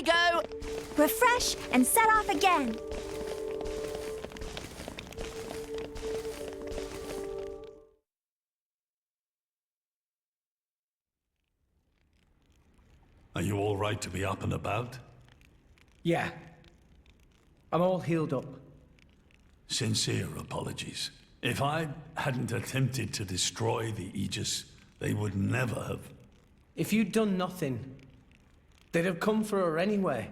we go! Refresh and set off again. Are you all right to be up and about? Yeah. I'm all healed up. Sincere apologies. If I hadn't attempted to destroy the Aegis, they would never have. If you'd done nothing, they'd have come for her anyway.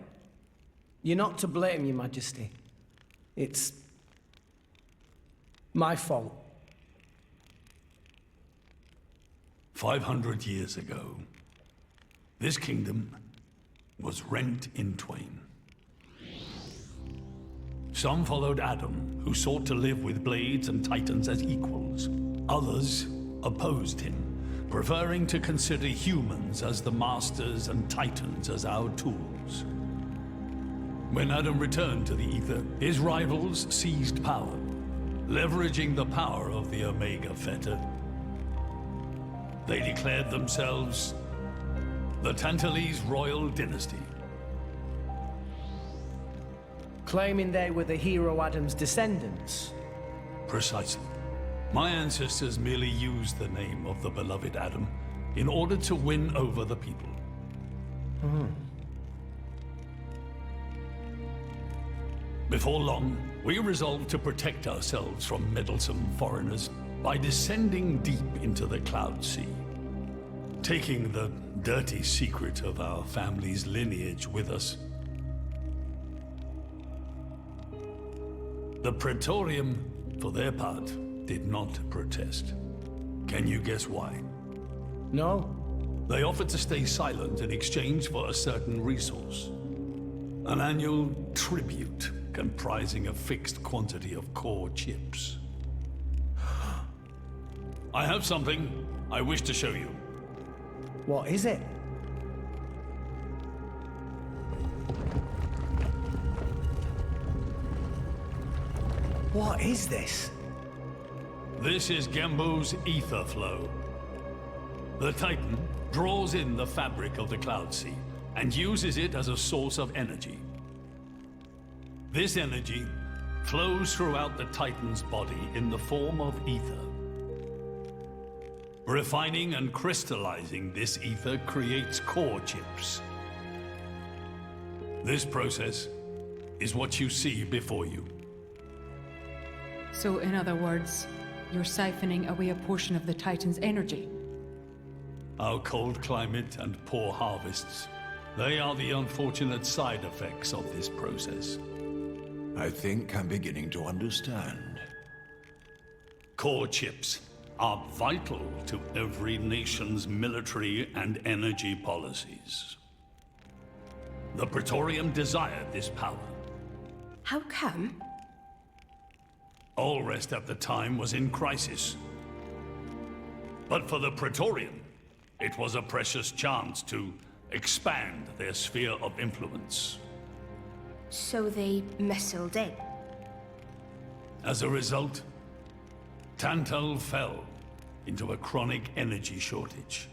You're not to blame, Your Majesty. It's my fault. 500 years ago, this kingdom was rent in twain. Some followed Adam, who sought to live with blades and titans as equals. Others opposed him, preferring to consider humans as the masters and titans as our tools. When Adam returned to the Ether, his rivals seized power, leveraging the power of the Omega Fetter. They declared themselves the Tantalese royal dynasty. Claiming they were the hero Adam's descendants. Precisely. My ancestors merely used the name of the beloved Adam in order to win over the people. Before long, we resolved to protect ourselves from meddlesome foreigners by descending deep into the Cloud Sea, taking the dirty secret of our family's lineage with us. The Praetorium, for their part, did not protest. Can you guess why? No? They offered to stay silent in exchange for a certain resource. An annual tribute comprising a fixed quantity of core chips. I have something I wish to show you. What is it? What is this? This is Gembo's ether flow. The Titan draws in the fabric of the Cloud Sea and uses it as a source of energy. This energy flows throughout the Titan's body in the form of ether. Refining and crystallizing this ether creates core chips. This process is what you see before you. So, in other words, you're siphoning away a portion of the Titan's energy. Our cold climate and poor harvests, they are the unfortunate side effects of this process. I think I'm beginning to understand. Core chips are vital to every nation's military and energy policies. The Praetorium desired this power. How come? Allrest at the time was in crisis. But for the Praetorium, it was a precious chance to expand their sphere of influence. So they missiled in. As a result, Tantal fell into a chronic energy shortage.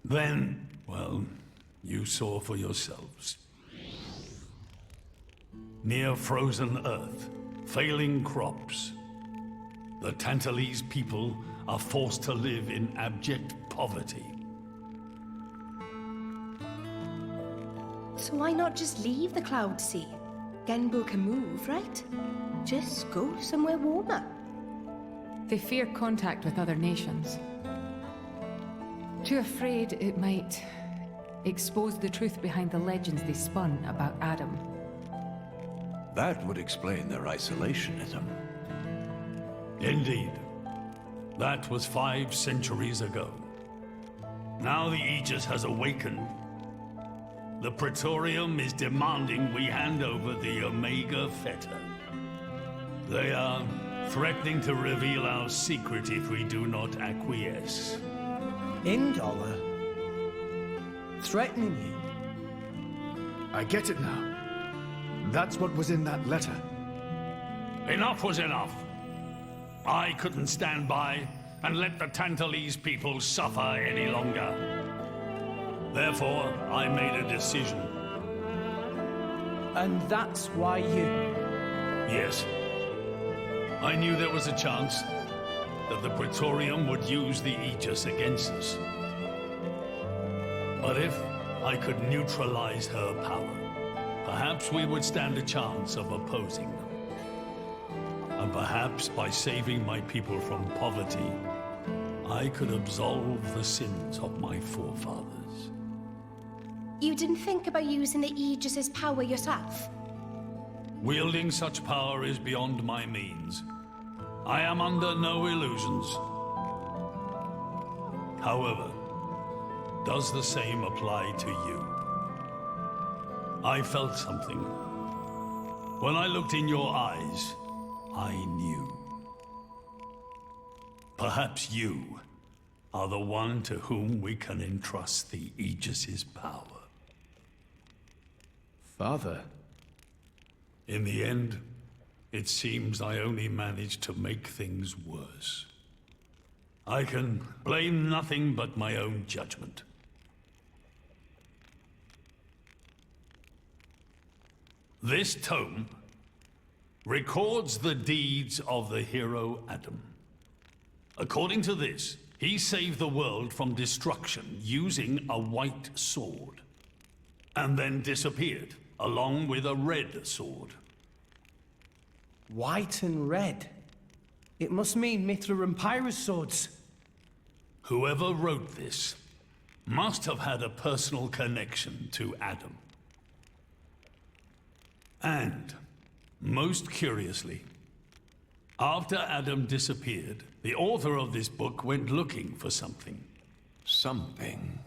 Then, well, you saw for yourselves. Near frozen Earth, failing crops, the Tantalese people are forced to live in abject poverty. So why not just leave the Cloud Sea? Genbu can move, right? Just go somewhere warmer. They fear contact with other nations. Too afraid it might expose the truth behind the legends they spun about Adam. That would explain their isolationism. Indeed. That was 5 centuries ago. Now the Aegis has awakened. The Praetorium is demanding we hand over the Omega Fetter. They are threatening to reveal our secret if we do not acquiesce. Indollar? Threatening you? I get it now. That's what was in that letter. Enough was enough. I couldn't stand by and let the Tantalese people suffer any longer. Therefore, I made a decision. And that's why you... Yes. I knew there was a chance that the Praetorium would use the Aegis against us. But if I could neutralize her power, perhaps we would stand a chance of opposing them. And perhaps by saving my people from poverty, I could absolve the sins of my forefathers. You didn't think about using the Aegis's power yourself? Wielding such power is beyond my means. I am under no illusions. However, does the same apply to you? I felt something. When I looked in your eyes, I knew. Perhaps you are the one to whom we can entrust the Aegis's power. Father. In the end, it seems I only managed to make things worse. I can blame nothing but my own judgment. This tome records the deeds of the hero Adam. According to this, he saved the world from destruction using a white sword, and then disappeared, along with a red sword. White and red. It must mean Mithra and Pyra's swords. Whoever wrote this must have had a personal connection to Adam. And, most curiously, after Adam disappeared, the author of this book went looking for something. Something.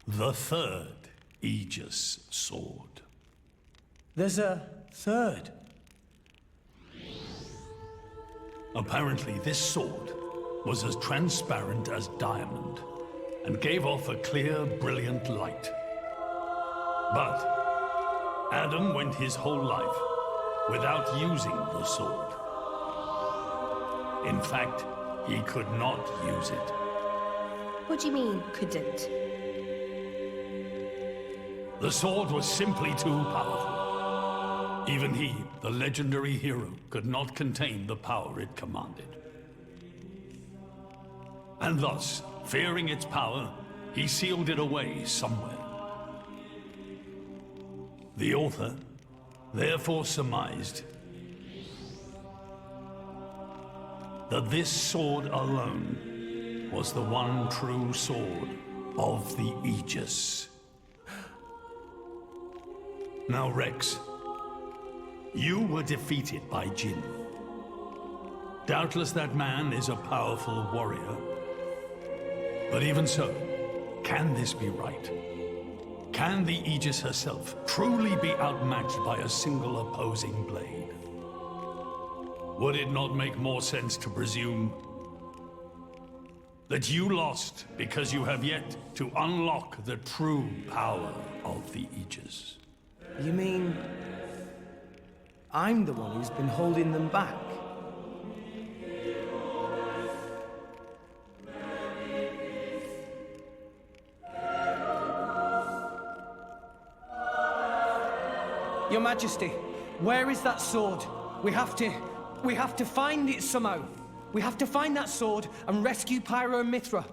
The third Aegis sword. There's a third. Apparently, this sword was as transparent as diamond and gave off a clear, brilliant light. But Adam went his whole life without using the sword. In fact, he could not use it. What do you mean, couldn't? The sword was simply too powerful. Even he, the legendary hero, could not contain the power it commanded. And thus, fearing its power, he sealed it away somewhere. The author therefore surmised that this sword alone was the one true sword of the Aegis. Now, Rex, you were defeated by Jin. Doubtless that man is a powerful warrior. But even so, can this be right? Can the Aegis herself truly be outmatched by a single opposing blade? Would it not make more sense to presume that you lost because you have yet to unlock the true power of the Aegis? You mean... I'm the one who's been holding them back? Your Majesty, where is that sword? We have to find it somehow. We have to find that sword and rescue Pyro and Mithra.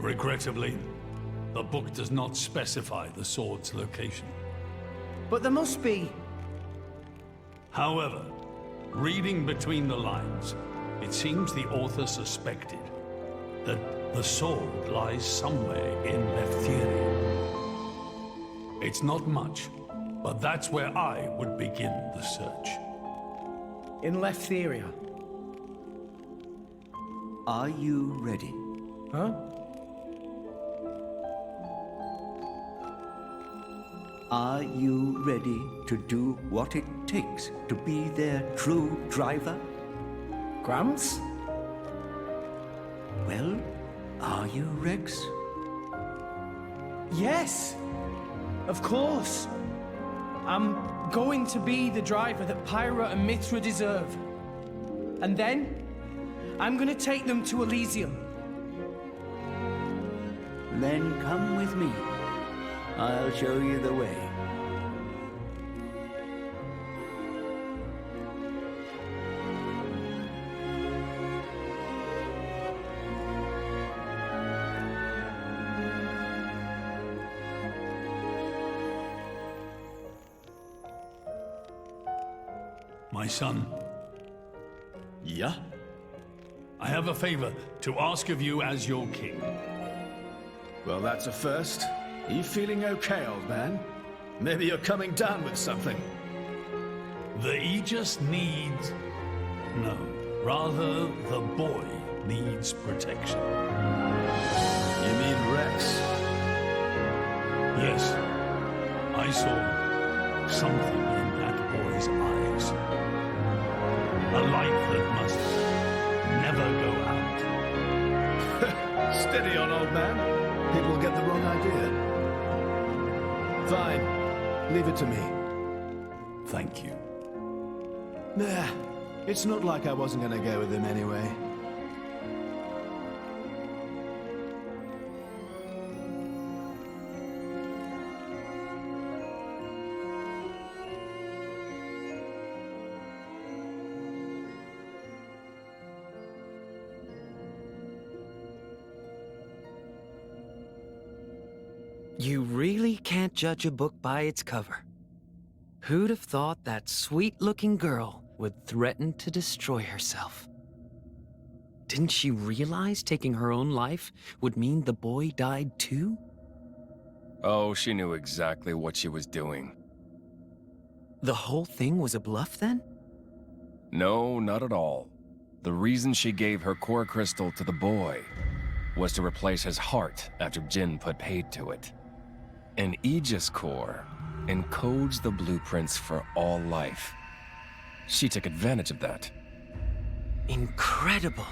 Regrettably, the book does not specify the sword's location. But there must be. However, reading between the lines, it seems the author suspected that the sword lies somewhere in Leftheria. It's not much, but that's where I would begin the search. In Leftheria. Are you ready? Huh? Are you ready to do what it takes to be their true driver? Gramps? Well, are you, Rex? Yes! Of course! I'm going to be the driver that Pyra and Mithra deserve. And then, I'm gonna take them to Elysium, Then come with me. I'll show you the way. My son, Yeah? I have a favor to ask of you as your king. Well, that's a first. Are you feeling okay, old man? Maybe you're coming down with something. The Aegis needs... No, rather, the boy needs protection. You mean Rex? Yes, I saw something in that boy's eyes. A light that must never go out. Steady on, old man. People get the wrong idea. Fine. Leave it to me. Thank you. Nah, it's not like I wasn't gonna go with him anyway. You really can't judge a book by its cover. Who'd have thought that sweet-looking girl would threaten to destroy herself? Didn't she realize taking her own life would mean the boy died too? Oh, she knew exactly what she was doing. The whole thing was a bluff then? No, not at all. The reason she gave her core crystal to the boy was to replace his heart after Jin put paid to it. An Aegis core encodes the blueprints for all life. She took advantage of that. Incredible.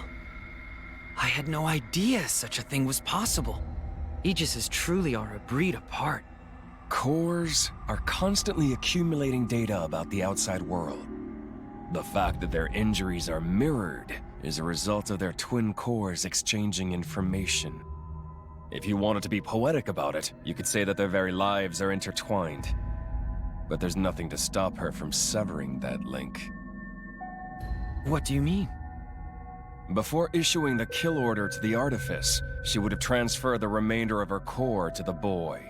I had no idea such a thing was possible. Aegises truly are a breed apart. Cores are constantly accumulating data about the outside world. The fact that their injuries are mirrored is a result of their twin cores exchanging information. If you wanted to be poetic about it, you could say that their very lives are intertwined. But there's nothing to stop her from severing that link. What do you mean? Before issuing the kill order to the Artifice, she would have transferred the remainder of her core to the boy,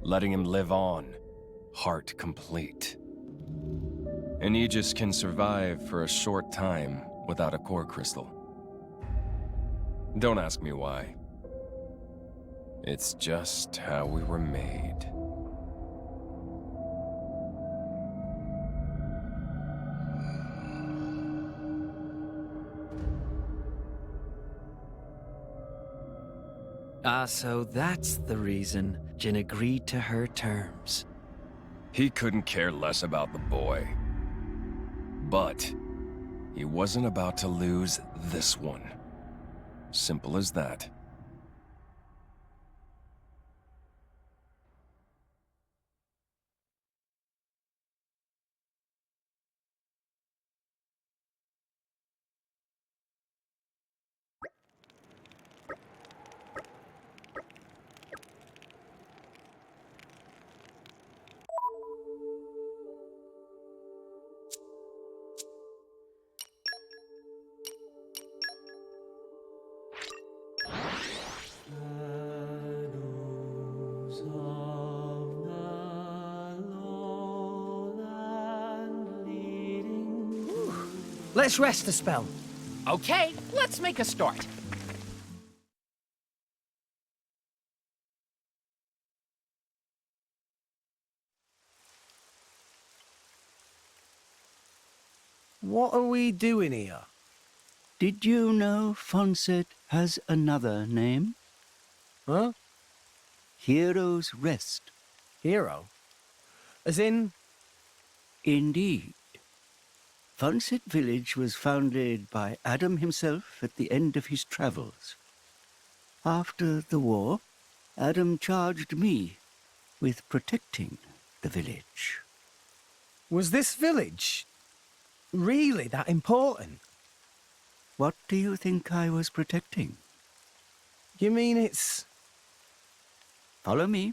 letting him live on, heart complete. An Aegis can survive for a short time without a core crystal. Don't ask me why. It's just how we were made. So that's the reason Jin agreed to her terms. He couldn't care less about the boy. But he wasn't about to lose this one. Simple as that. Let's rest a spell. Okay, let's make a start. What are we doing here? Did you know Fonset has another name? Huh? Hero's Rest. Hero? As in? Indeed. Fonset Village was founded by Adam himself at the end of his travels. After the war, Adam charged me with protecting the village. Was this village really that important? What do you think I was protecting? You mean it's... Follow me.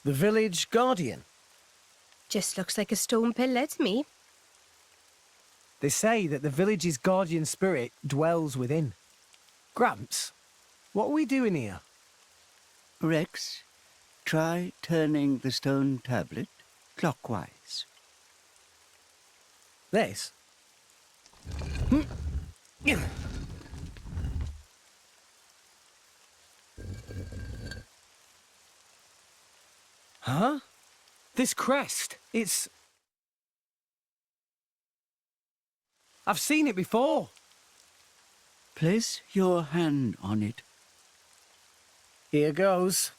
The village guardian? Just looks like a stone pillar to me. They say that the village's guardian spirit dwells within. Gramps, what are we doing here? Rex, try turning the stone tablet clockwise. This? Huh? This crest, it's... I've seen it before. Place your hand on it. Here goes.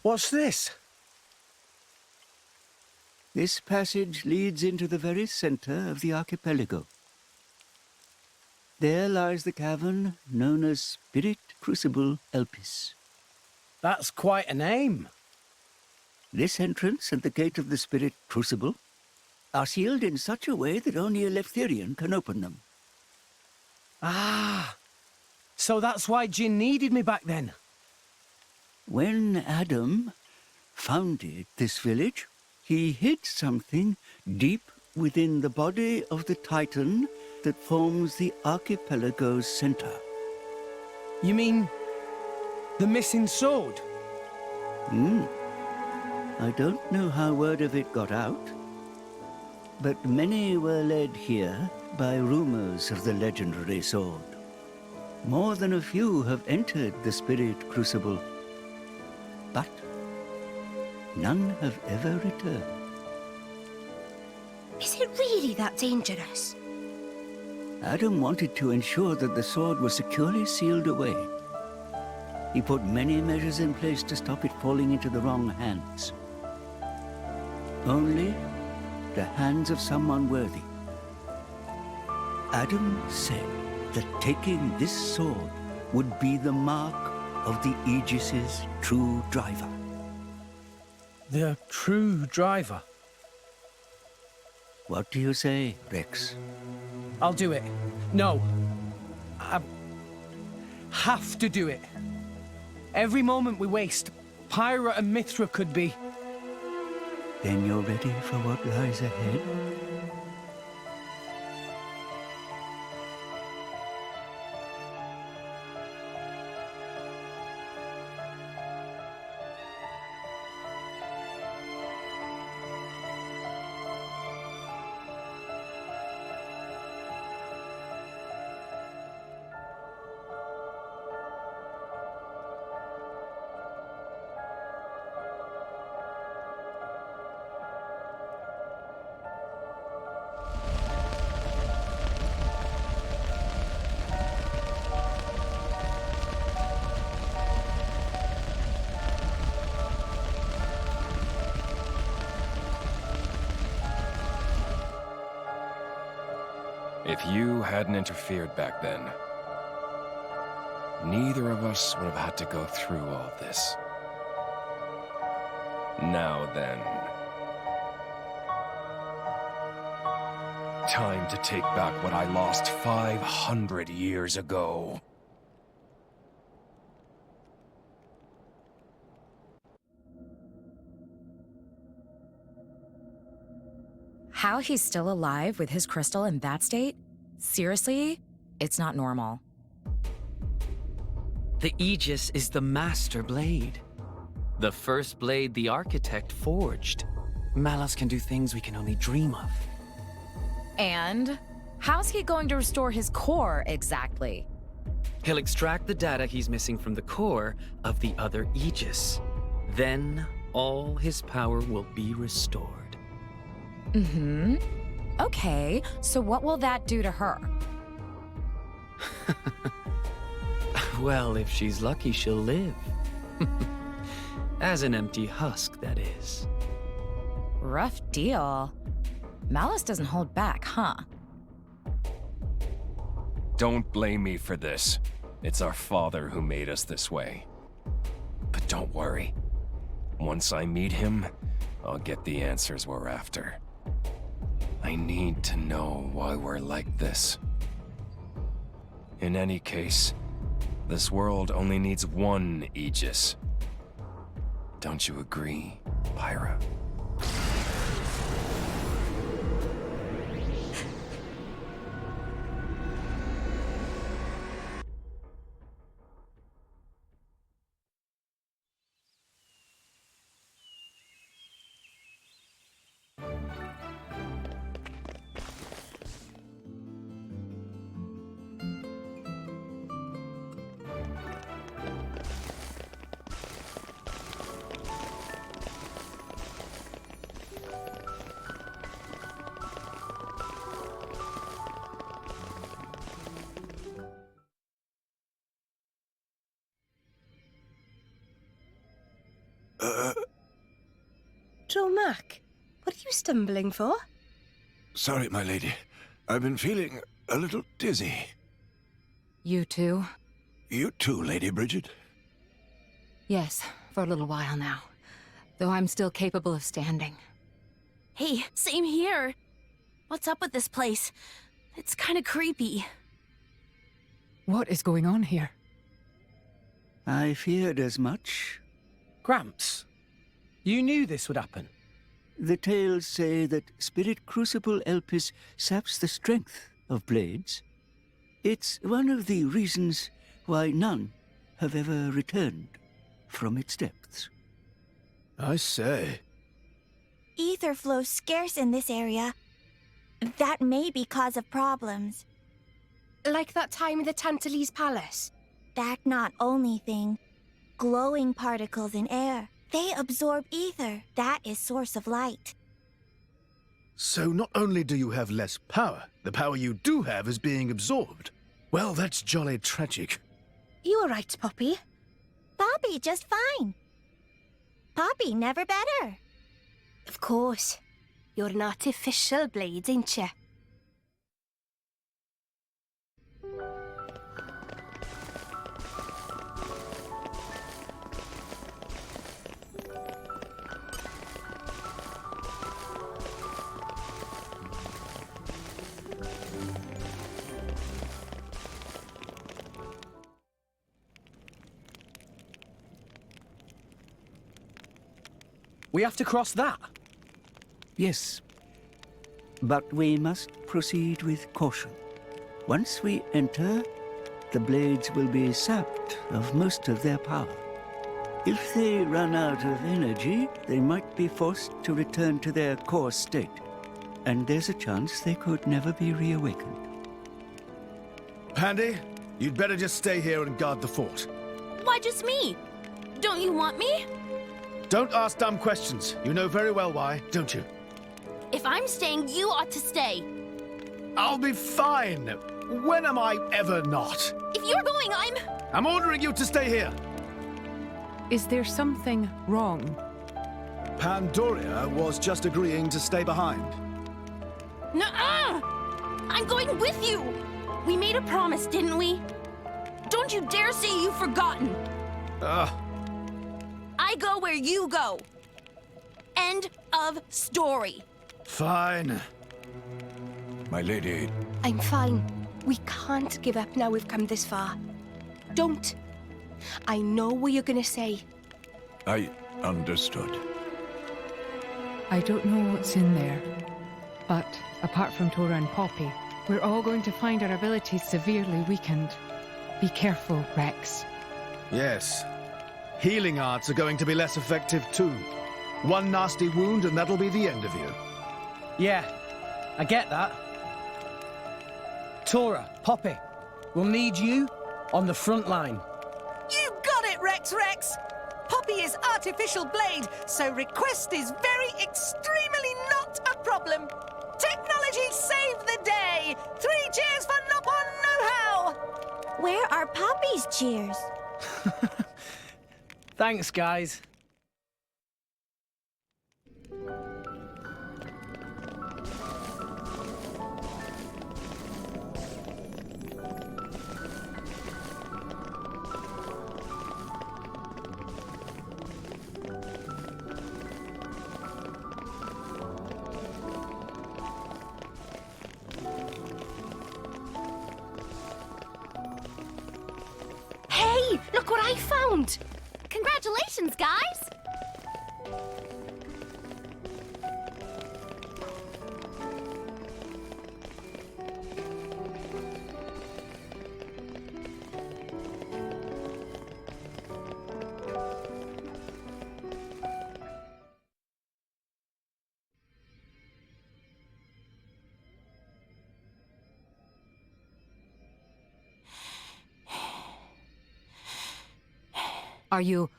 What's this? This passage leads into the very center of the archipelago. There lies the cavern known as Spirit Crucible Elpis. That's quite a name. This entrance and the gate of the Spirit Crucible are sealed in such a way that only a Leftherian can open them. Ah, so that's why Jin needed me back then. When Adam founded this village, he hid something deep within the body of the Titan that forms the archipelago's center. You mean the missing sword? I don't know how word of it got out, but many were led here by rumors of the legendary sword. More than a few have entered the Spirit Crucible, but none have ever returned. Is it really that dangerous? Adam wanted to ensure that the sword was securely sealed away. He put many measures in place to stop it falling into the wrong hands. Only the hands of someone worthy. Adam said that taking this sword would be the mark of the Aegis's true driver. The true driver? What do you say, Rex? I'll do it. No. I have to do it. Every moment we waste, Pyra and Mithra could be... Then you're ready for what lies ahead? If you hadn't interfered back then, neither of us would have had to go through all this. Now then, time to take back what I lost 500 years ago. How he's still alive with his crystal in that state? Seriously? It's not normal. The Aegis is the master blade. The first blade the architect forged. Malus can do things we can only dream of. And how's he going to restore his core exactly? He'll extract the data he's missing from the core of the other Aegis. Then all his power will be restored. Mm-hmm. Okay, so what will that do to her? Well, if she's lucky, she'll live. As an empty husk, that is. Rough deal. Malus doesn't hold back, huh? Don't blame me for this. It's our father who made us this way. But don't worry. Once I meet him, I'll get the answers we're after. I need to know why we're like this. In any case, this world only needs one Aegis. Don't you agree, Pyra? Dromac, what are you stumbling for? Sorry, my lady. I've been feeling a little dizzy. You too? You too, Lady Bridget? Yes, for a little while now. Though I'm still capable of standing. Hey, same here. What's up with this place? It's kind of creepy. What is going on here? I feared as much. Gramps, you knew this would happen. The tales say that Spirit Crucible Elpis saps the strength of blades. It's one of the reasons why none have ever returned from its depths. I say. Ether flows scarce in this area. That may be cause of problems. Like that time in the Tantalese Palace? That not only thing. Glowing particles in air. They absorb ether. That is source of light. So not only do you have less power, the power you do have is being absorbed. Well, that's jolly tragic. You all right, Poppy? Poppy just fine. Poppy never better. Of course. You're an artificial blade, ain't you? We have to cross that. Yes, but we must proceed with caution. Once we enter, the blades will be sapped of most of their power. If they run out of energy, they might be forced to return to their core state, and there's a chance they could never be reawakened. Pandy, you'd better just stay here and guard the fort. Why just me? Don't you want me? Don't ask dumb questions. You know very well why, don't you? If I'm staying, you ought to stay. I'll be fine. When am I ever not? If you're going, I'm ordering you to stay here. Is there something wrong? Pandoria was just agreeing to stay behind. Nuh-uh! I'm going with you! We made a promise, didn't we? Don't you dare say you've forgotten! I go where you go. End of story. Fine. My lady. I'm fine. We can't give up now we've come this far. Don't. I know what you're gonna say. I understood. I don't know what's in there, But apart from Tora and Poppy, we're all going to find our abilities severely weakened. Be careful, Rex. Yes. Healing arts are going to be less effective too. One nasty wound and that'll be the end of you. Yeah, I get that. Tora, Poppy, we'll need you on the front line. You got it, Rex! Poppy is artificial blade, so request is very extremely not a problem. Technology saved the day! 3 cheers for Nopon Know-How! Where are Poppy's cheers? Thanks, guys. Hey, look what I found! Congratulations, guys! Are you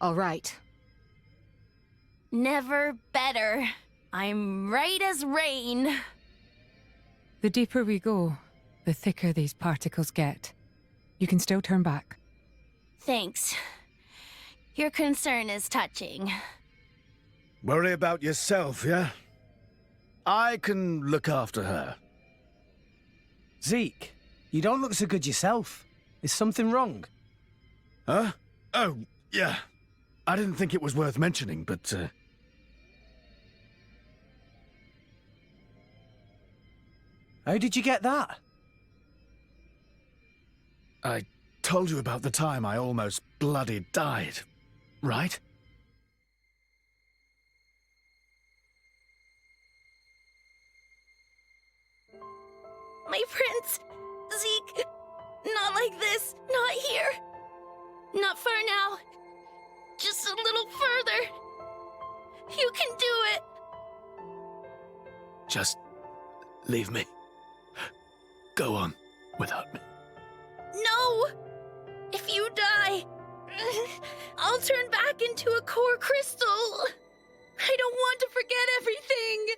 all right? Never better. I'm right as rain. The deeper we go, the thicker these particles get. You can still turn back. Thanks. Your concern is touching. Worry about yourself, yeah? I can look after her. Zeke, you don't look so good yourself. Is something wrong? Huh? Oh, yeah. I didn't think it was worth mentioning, but, How did you get that? I told you about the time I almost bloody died, right? My prince! Zeke! Not like this! Not here! Not far now! Just a little further! You can do it! Just leave me. Go on without me. No! If you die, I'll turn back into a core crystal! I don't want to forget everything!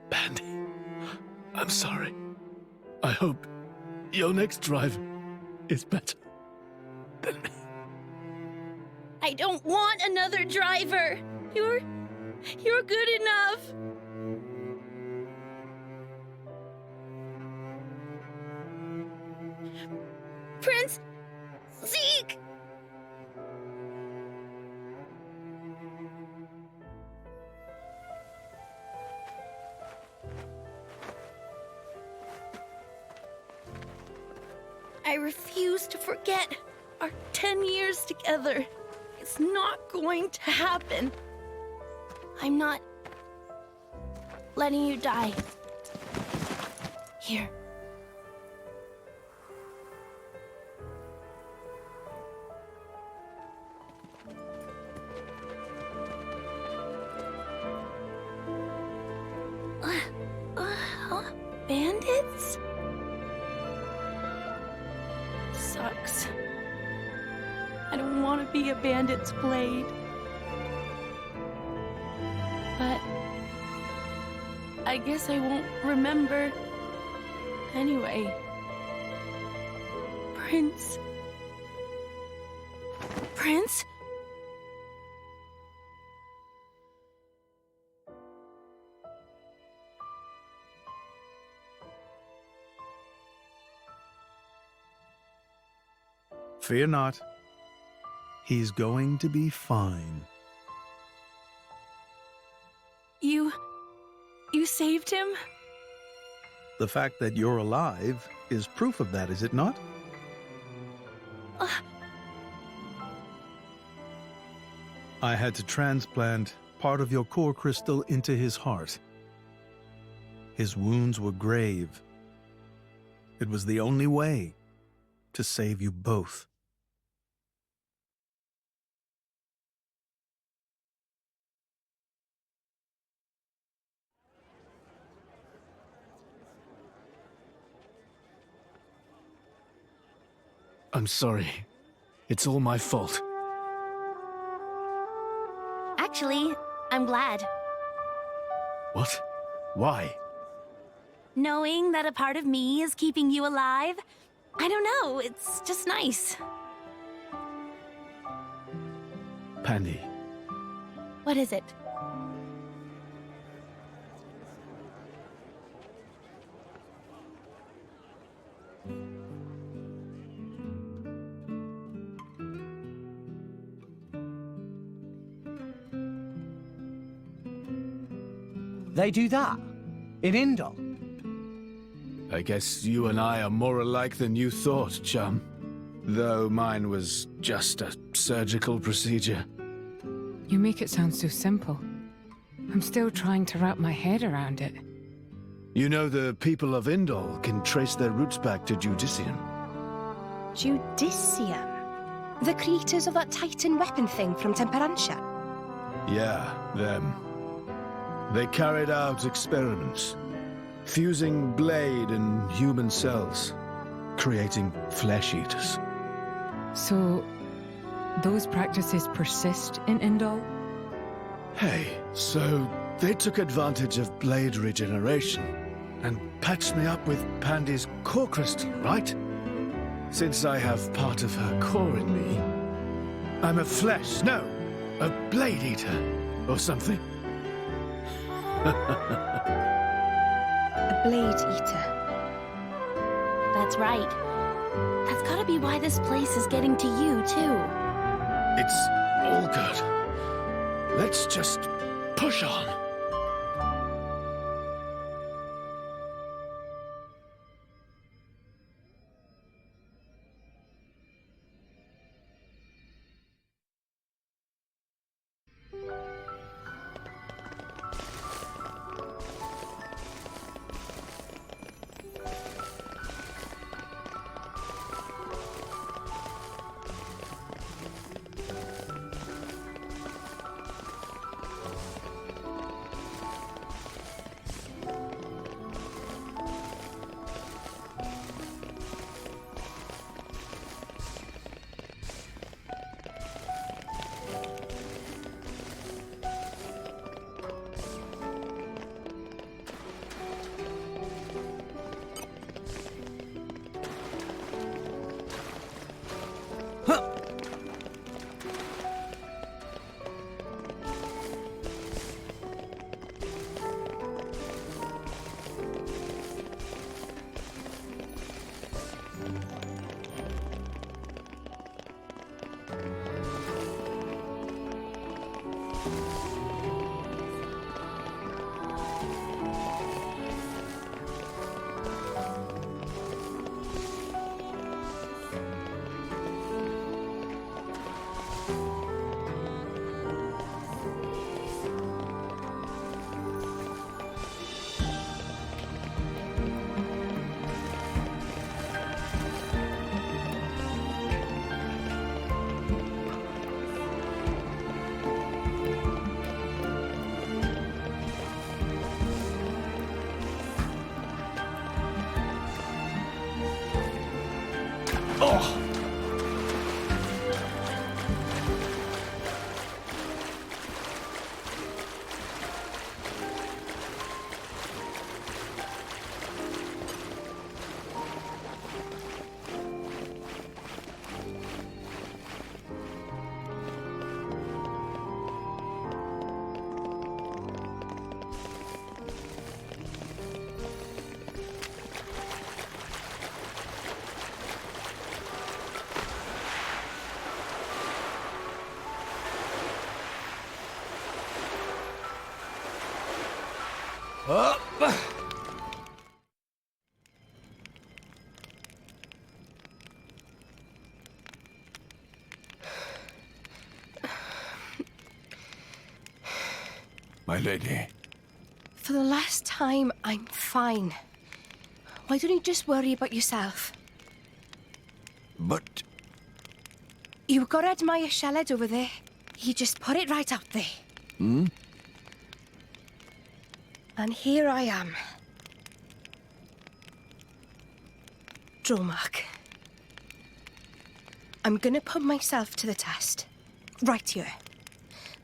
Bandy, I'm sorry. I hope your next drive is better than me. I don't want another driver! You're good enough! Prince! Zeke! I refuse to forget our 10 years together. It's not going to happen. I'm not letting you die. Here. Bandits? Sucks. I don't want to be a bandit's blade. But I guess I won't remember anyway. Prince? Prince? Fear not. He's going to be fine. You saved him? The fact that you're alive is proof of that, is it not? I had to transplant part of your core crystal into his heart. His wounds were grave. It was the only way to save you both. I'm sorry. It's all my fault. Actually, I'm glad. What? Why? Knowing that a part of me is keeping you alive, I don't know, it's just nice. Pandy. What is it? They do that? In Indol? I guess you and I are more alike than you thought, chum. Though mine was just a surgical procedure. You make it sound so simple. I'm still trying to wrap my head around it. You know the people of Indol can trace their roots back to Judicium. Judicium? The creators of that Titan weapon thing from Temperantia? Yeah, them. They carried out experiments, fusing blade and human cells, creating flesh eaters. So, those practices persist in Indol? Hey, so they took advantage of blade regeneration and patched me up with Pandy's core crystal, right? Since I have part of her core in me, I'm a blade eater or something. A blade eater. That's right. That's gotta be why this place is getting to you, too. It's all good. Let's just push on. Up! My lady. For the last time, I'm fine. Why don't you just worry about yourself? But You got to admire Sheled over there. He just put it right out there. Hmm? And here I am. Dromark. I'm gonna put myself to the test. Right here.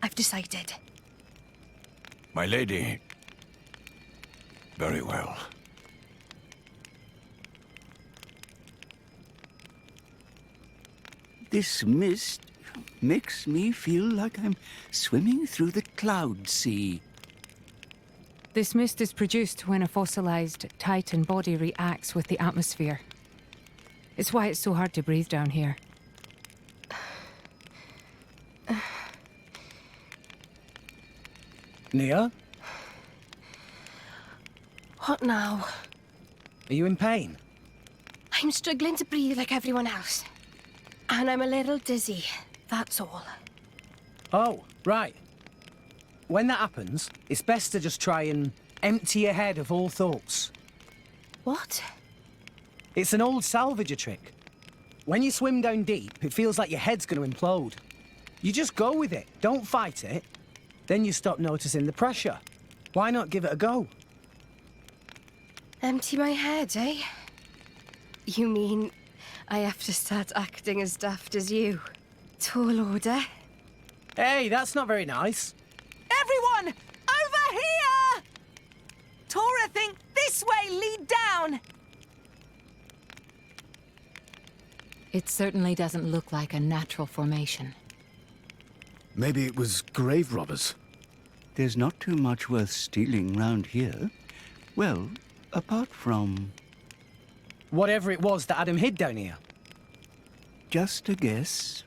I've decided. my lady. Very well. This mist makes me feel like I'm swimming through the cloud sea. This mist is produced when a fossilized Titan body reacts with the atmosphere. It's why it's so hard to breathe down here. Nia, What now? are you in pain? I'm struggling to breathe like everyone else. And I'm a little dizzy, that's all. Oh, right. When that happens, it's best to just try and empty your head of all thoughts. What? It's an old salvager trick. When you swim down deep, it feels like your head's going to implode. You just go with it, don't fight it. Then you stop noticing the pressure. Why not give it a go? Empty my head, eh? You mean I have to start acting as daft as you? Tall order? Hey, that's not very nice. Everyone, over here! Tora, think this way, lead down. It certainly doesn't look like a natural formation. Maybe it was grave robbers. There's not too much worth stealing round here. Well, apart from... Whatever it was that Adam hid down here. just a guess.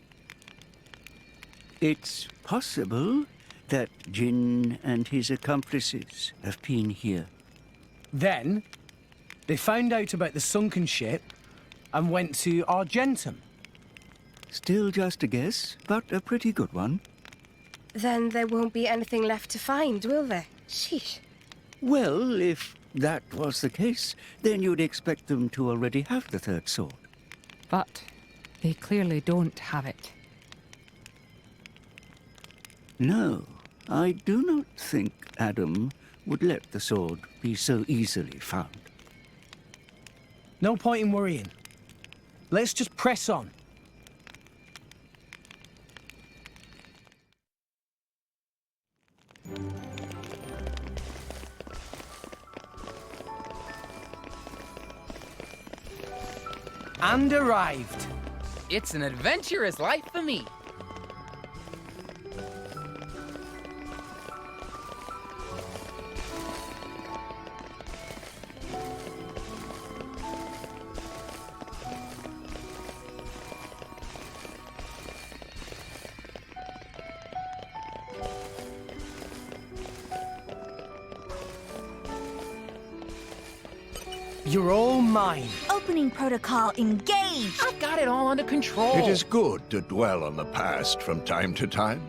It's possible that Jin and his accomplices have been here. Then, they found out about the sunken ship and went to Argentum. Still just a guess, but a pretty good one. Then there won't be anything left to find, will there? Sheesh. Well, if that was the case, then you'd expect them to already have the third sword. But they clearly don't have it. No, I do not think Adam would let the sword be so easily found. No point in worrying. Let's just press on. And arrived. It's an adventurous life for me. You're all mine. Opening protocol engaged. I've got it all under control. It is good to dwell on the past from time to time.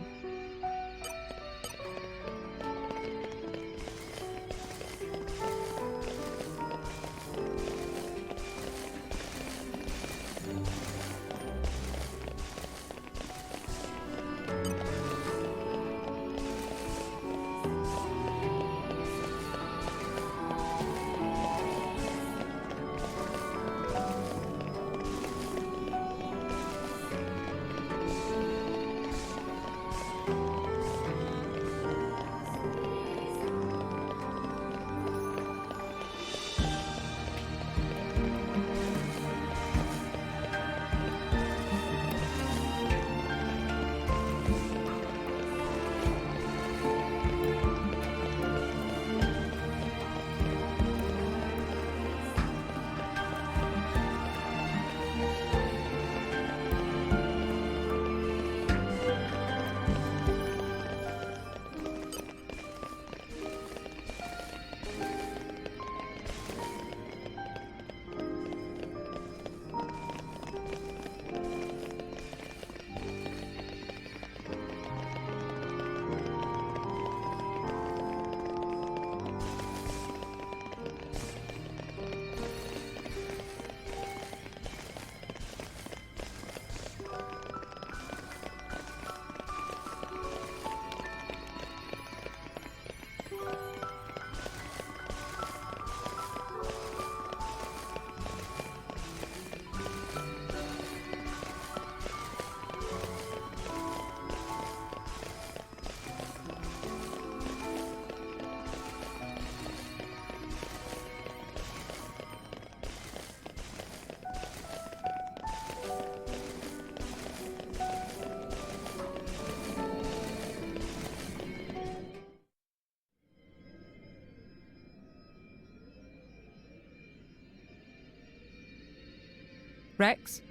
Rex?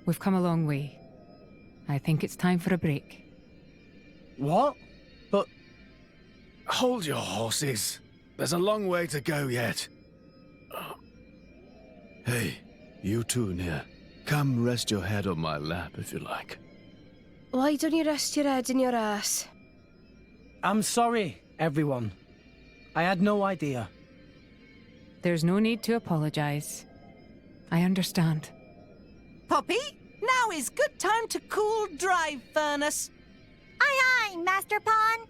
We've come a long way. I think it's time for a break. What? But... Hold your horses. There's a long way to go yet. Hey, you two near. Come rest your head on my lap if you like. Why don't you rest your head in your ass? I'm sorry, everyone. I had no idea. There's no need to apologize. I understand. Poppy, now is good time to cool drive furnace. Aye, aye, Master Pawn.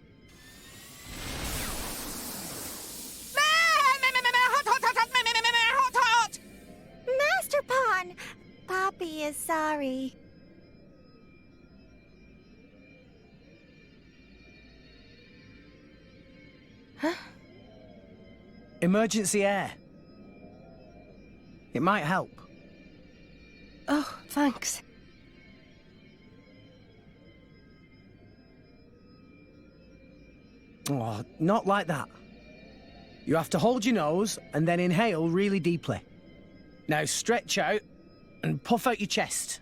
Hot, hot, hot, hot, hot, hot. Master Pawn, Poppy is sorry. Huh? Emergency air. It might help. Oh, thanks. Oh, not like that. You have to hold your nose and then inhale really deeply. Now stretch out and puff out your chest.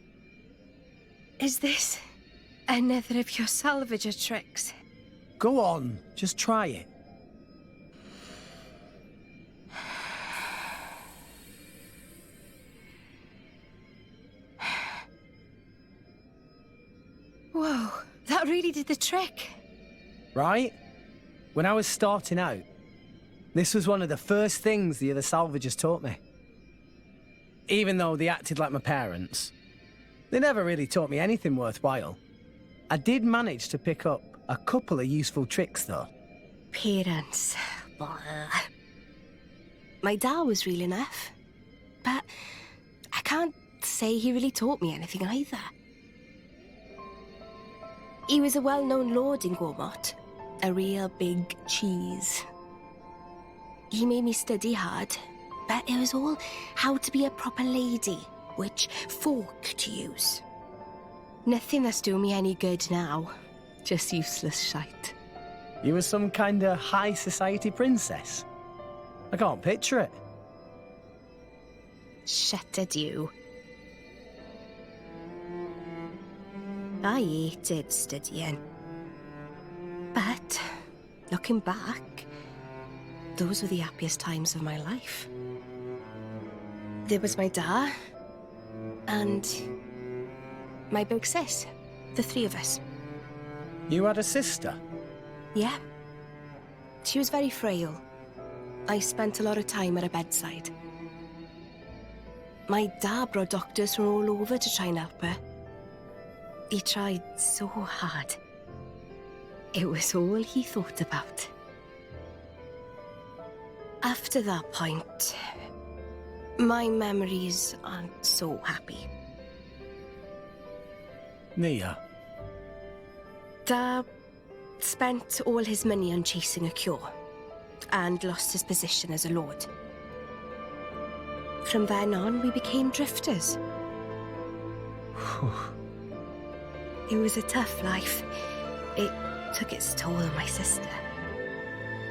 Is this another of your salvager tricks? Go on, just try it. Whoa, that really did the trick. Right? When I was starting out, this was one of the first things the other salvagers taught me. Even though they acted like my parents, they never really taught me anything worthwhile. I did manage to pick up a couple of useful tricks, though. Parents. Blah. My dad was real enough, but I can't say he really taught me anything either. He was a well-known lord in Gormott, a real big cheese. He made me study hard, but it was all how to be a proper lady, which fork to use. Nothing that's doing me any good now, just useless shite. You were some kind of high society princess. I can't picture it. Shut it, you. I hated studying. But, looking back, those were the happiest times of my life. There was my dad, and my big sis, the three of us. You had a sister? Yeah. She was very frail. I spent a lot of time at her bedside. My dad brought doctors from all over to try and help her. He tried so hard. It was all he thought about. After that point, my memories aren't so happy. Nia? Dad spent all his money on chasing a cure, and lost his position as a lord. From then on, we became drifters. It was a tough life. It took its toll on my sister.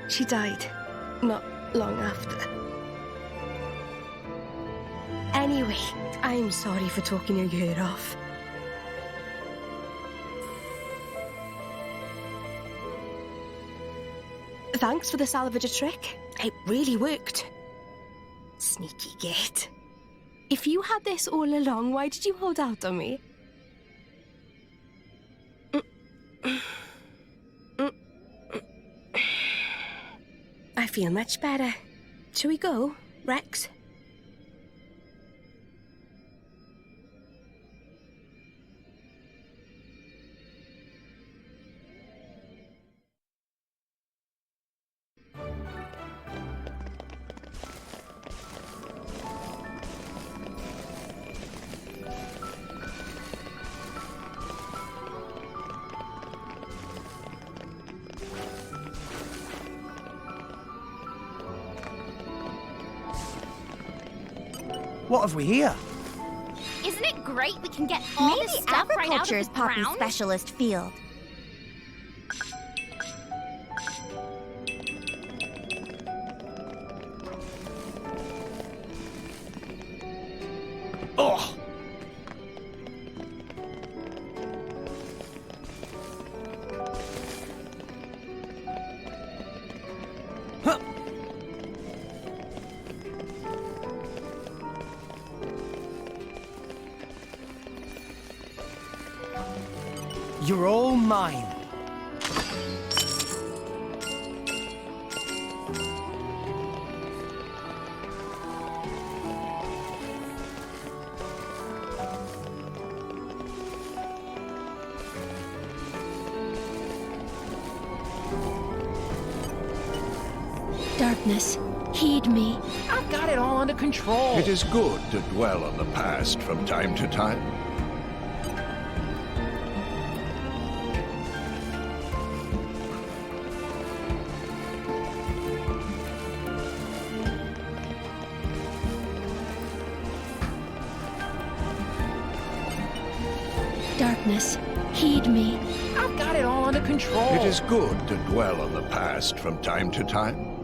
She died not long after. Anyway, I'm sorry for talking your ear off. Thanks for the salvager trick. It really worked. Sneaky git. If you had this all along, why did you hold out on me? I feel much better. Shall we go, Rex? What have we here? Isn't it great we can get all Maybe this stuff right out of agriculture is the Poppy's ground? specialist field. You're all mine. Darkness, heed me. I've got it all under control. It is good to dwell on the past from time to time. Darkness, heed me. I've got it all under control. It is good to dwell on the past from time to time.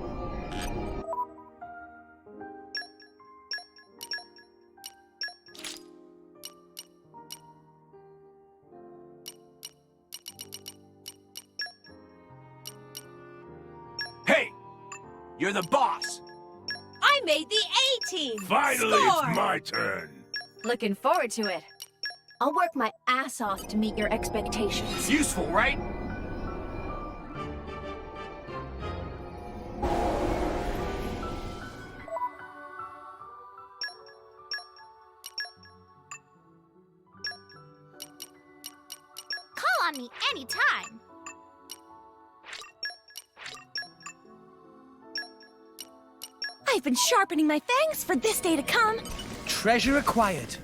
Hey! You're the boss! I made the A team! Finally, Score! it's my turn. Looking forward to it. I'll work my ass off to meet your expectations. Useful, right? Call on me anytime. I've been sharpening my fangs for this day to come. Treasure acquired.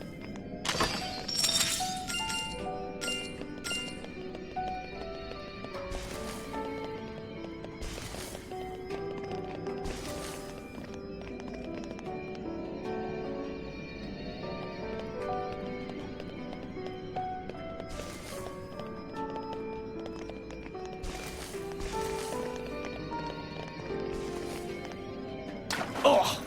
Oh!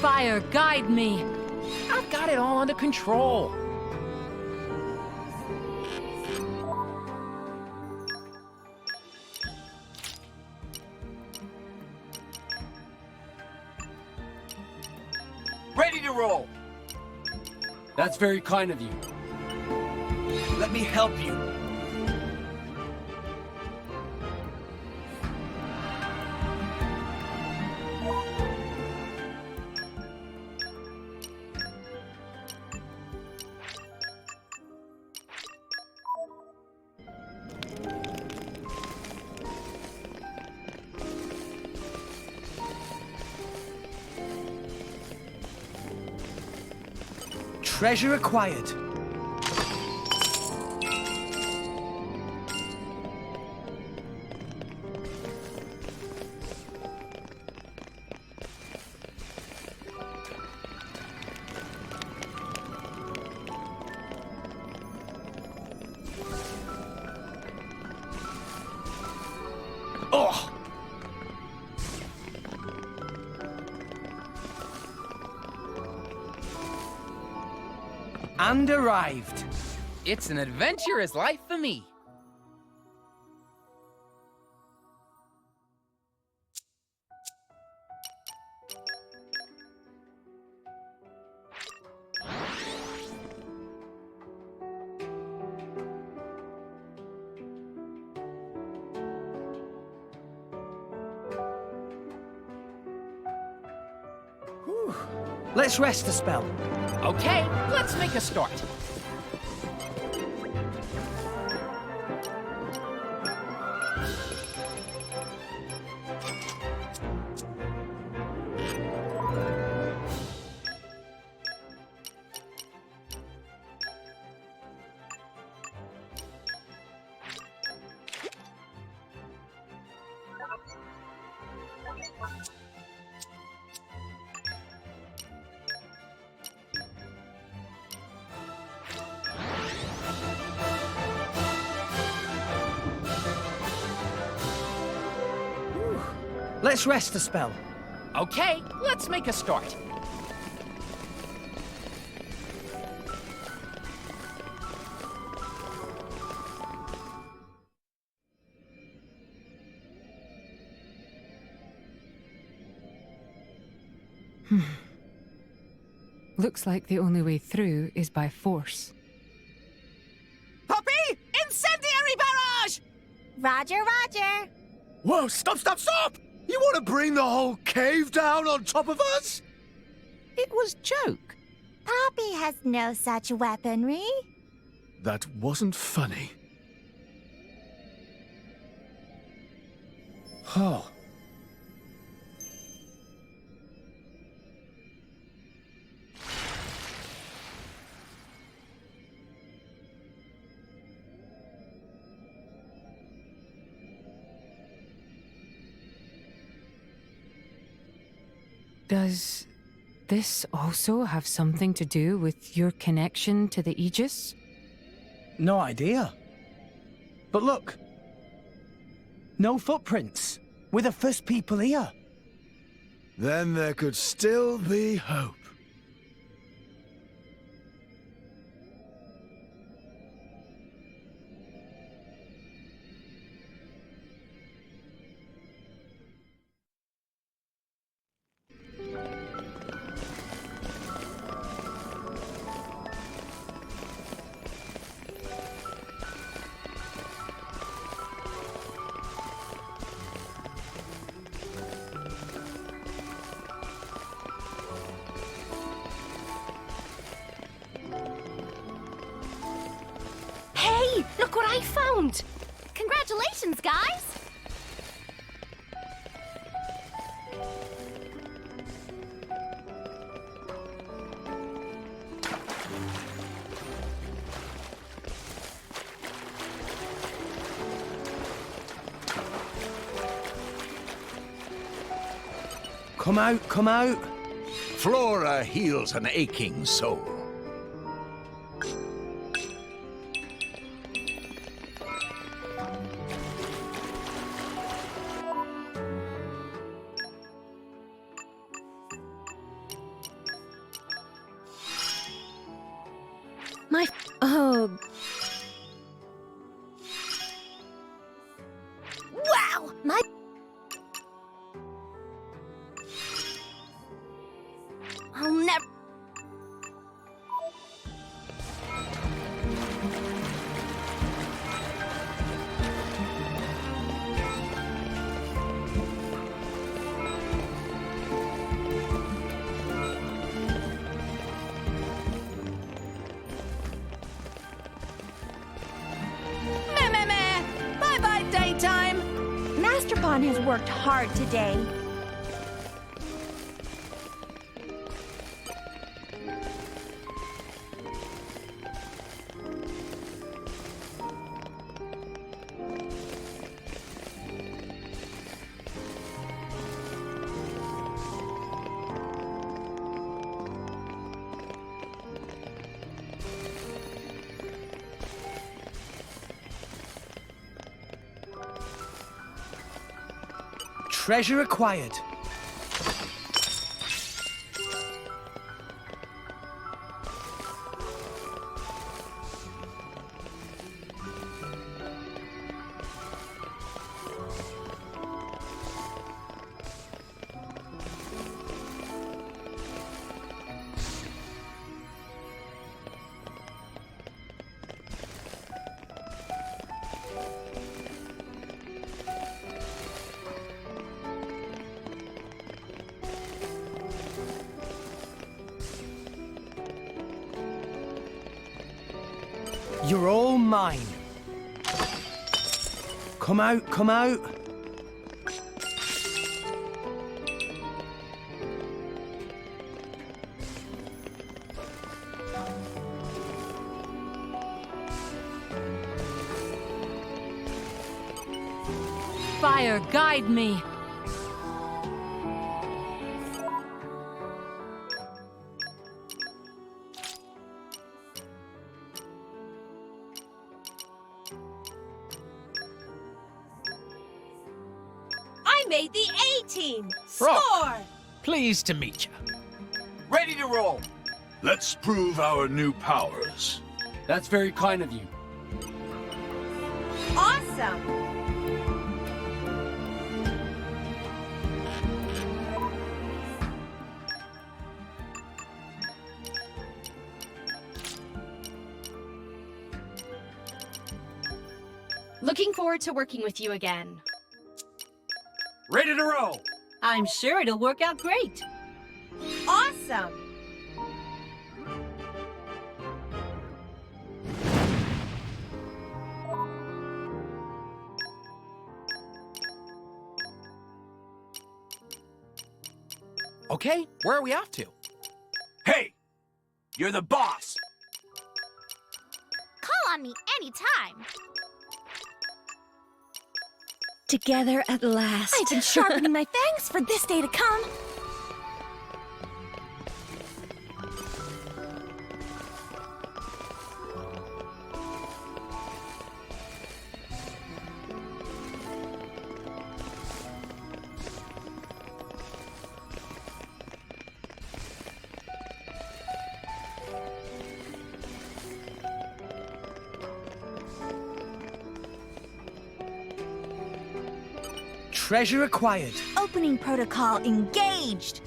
Fire, guide me. I've got it all under control. Ready to roll! That's very kind of you. Let me help you. Treasure acquired. Oh! And arrived. It's an adventurous life for me. Let's rest a spell. Okay, let's make a start. Let's rest a spell. Okay, let's make a start. Looks like the only way through is by force. Poppy! Incendiary barrage! Roger, roger. Whoa, stop, stop, stop! You want to bring the whole cave down on top of us? It was joke. Poppy has no such weaponry. That wasn't funny. Oh. Does this also have something to do with your connection to the Aegis? No idea. But look. No footprints. We're the first people here. Then there could still be hope. Hey, look what I found! Congratulations, guys! Come out, come out. Flora heals an aching soul. Oh. Wow! My... I'll never... Bye-bye, daytime! Master Pawn has worked hard today. Treasure acquired. You're all mine. Come out, come out. Fire, guide me! I made the A-team! Rock. Score! Pleased to meet you. Ready to roll. Let's prove our new powers. That's very kind of you. Awesome! Looking forward to working with you again. Ready to roll! I'm sure it'll work out great. Awesome! Okay, where are we off to? Hey! You're the boss! Call on me anytime. Together at last. I've been sharpening my fangs for this day to come. Treasure acquired. Opening protocol engaged.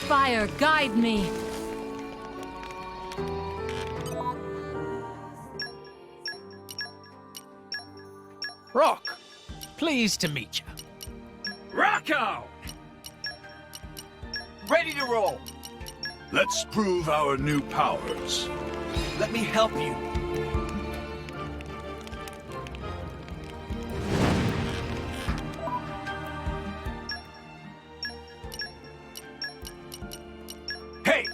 Fire, guide me! Rock, pleased to meet you. Rocco! Ready to roll! Let's prove our new powers. Let me help you. Hey!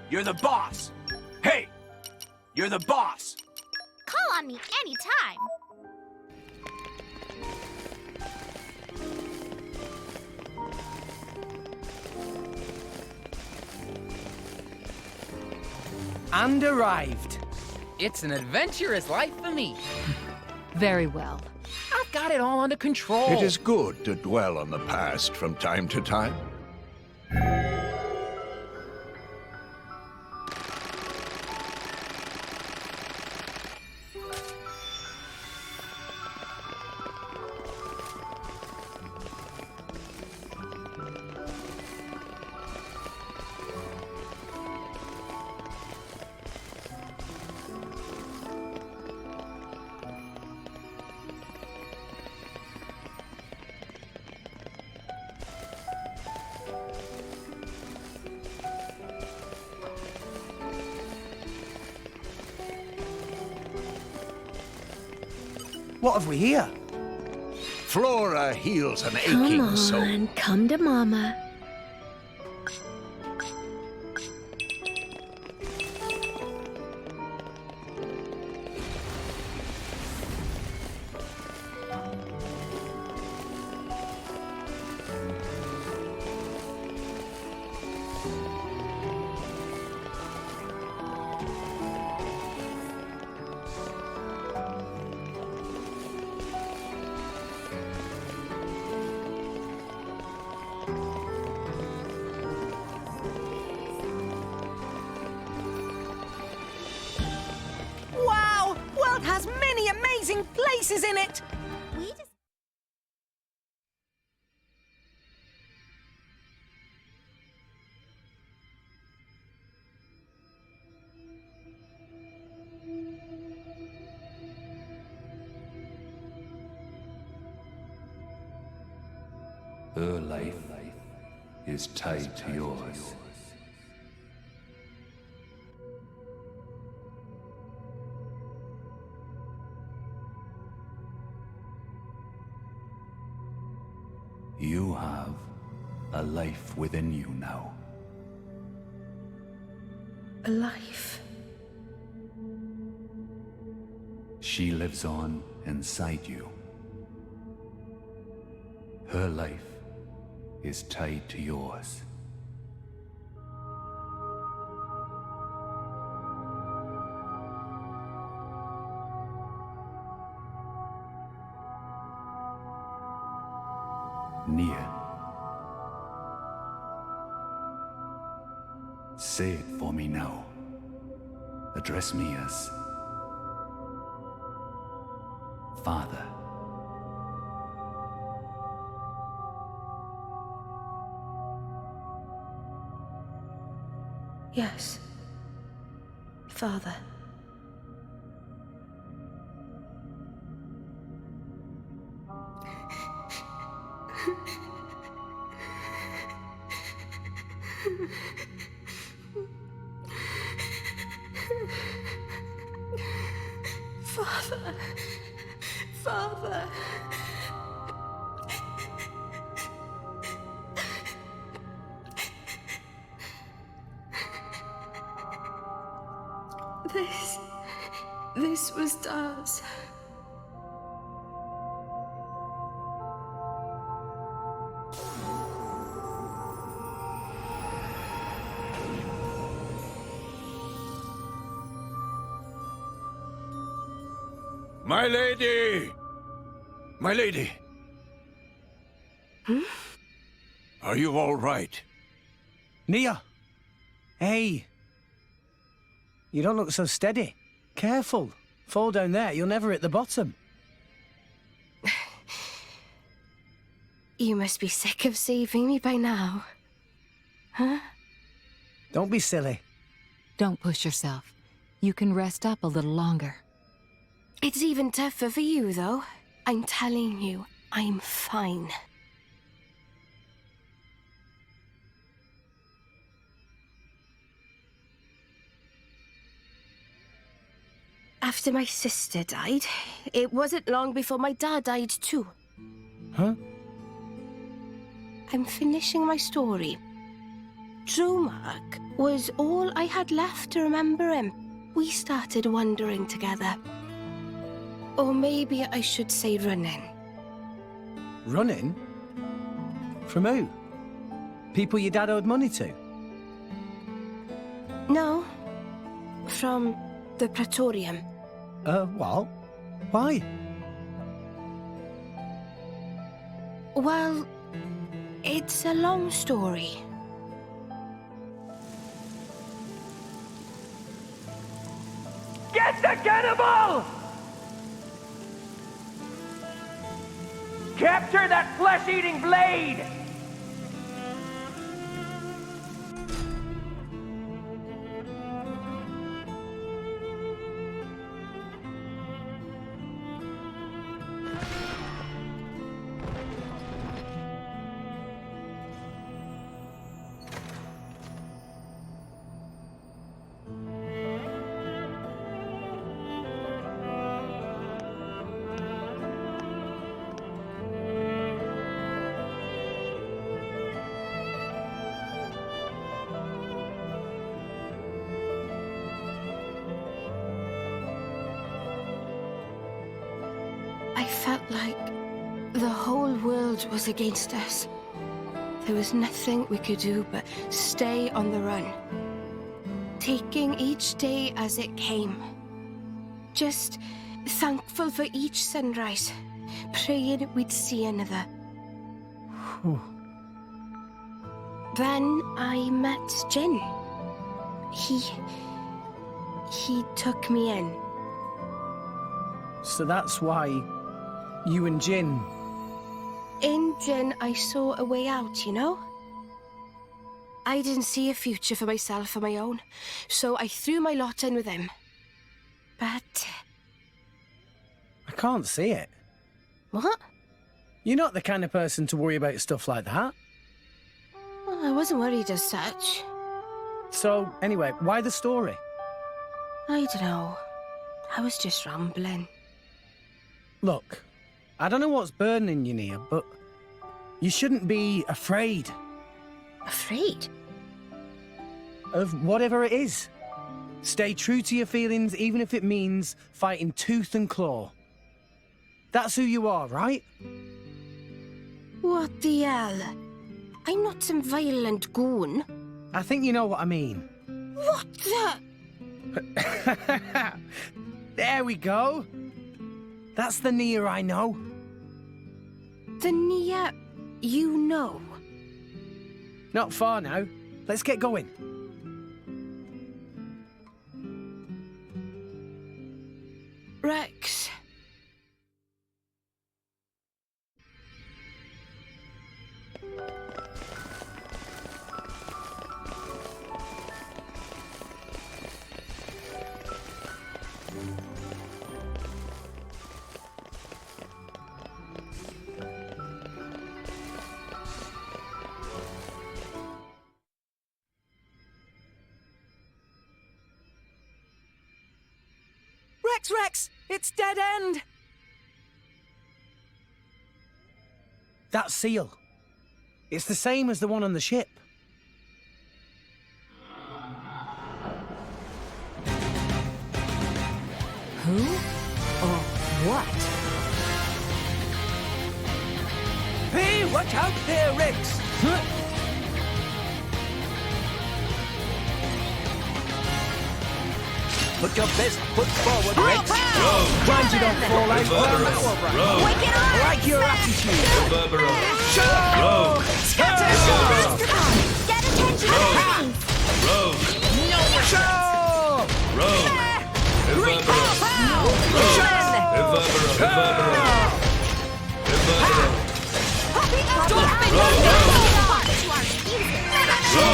You're the boss! Hey! You're the boss! Call on me anytime. And arrived. It's an adventurous life for me. Very well. I've got it all under control. It is good to dwell on the past from time to time. What have we here? Flora heals an Come aching on, soul. come to Mama. Wow! World has many amazing places in it! We just Her life is tied to yours. You have a life within you now. A life. She lives on inside you. Her life is tied to yours. Nia. Say it for me now. Address me as Father. Yes. Father. Father. Father. This was Dar's. My lady! My lady! Hmm? Are you all right? Nia! Hey! You don't look so steady. Careful. Fall down there, you'll never hit the bottom. You must be sick of saving me by now. Huh? Don't be silly. Don't push yourself. You can rest up a little longer. It's even tougher for you, though. I'm telling you, I'm fine. After my sister died, it wasn't long before my dad died too. Huh? I'm finishing my story. Dromark was all I had left to remember him. We started wandering together. Or maybe I should say running. Running? From who? People your dad owed money to? No. From the Praetorium. What? Why? Well, it's a long story. Get the cannibal! Capture that flesh-eating blade! I felt like the whole world was against us. There was nothing we could do but stay on the run, taking each day as it came. Just thankful for each sunrise, praying we'd see another. Then I met Jin. He took me in. So that's why you and Jin... In Jin, I saw a way out, you know? I didn't see a future for myself on my own, so I threw my lot in with him. But... I can't see it. What? You're not the kind of person to worry about stuff like that. Well, I wasn't worried as such. So, anyway, why the story? I don't know. I was just rambling. Look, I don't know what's burning you, Nia, but you shouldn't be afraid. Afraid? Of whatever it is. Stay true to your feelings, even if it means fighting tooth and claw. That's who you are, right? What the hell? I'm not some violent goon. I think you know what I mean. What the... There we go. That's the Nia I know. The Nia You know. Not far now. Let's get going. Rex. Rex! It's dead end! That seal. It's the same as the one on the ship. Who or what? Hey, watch out there, Rex! Put your best foot forward, Rex. Mind you don't fall out. I like your attitude. Scatter! Get attention, please! No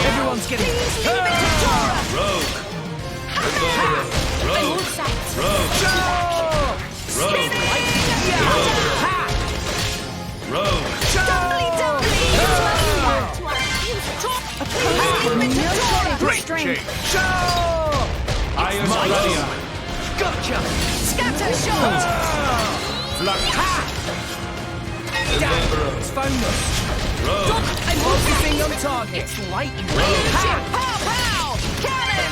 Everyone's getting... Great change. Iron Barrier. Gotcha! Scatter shot! It's found us. I'm Focusing on target. It's lightning. Pow! Pow! Cannon!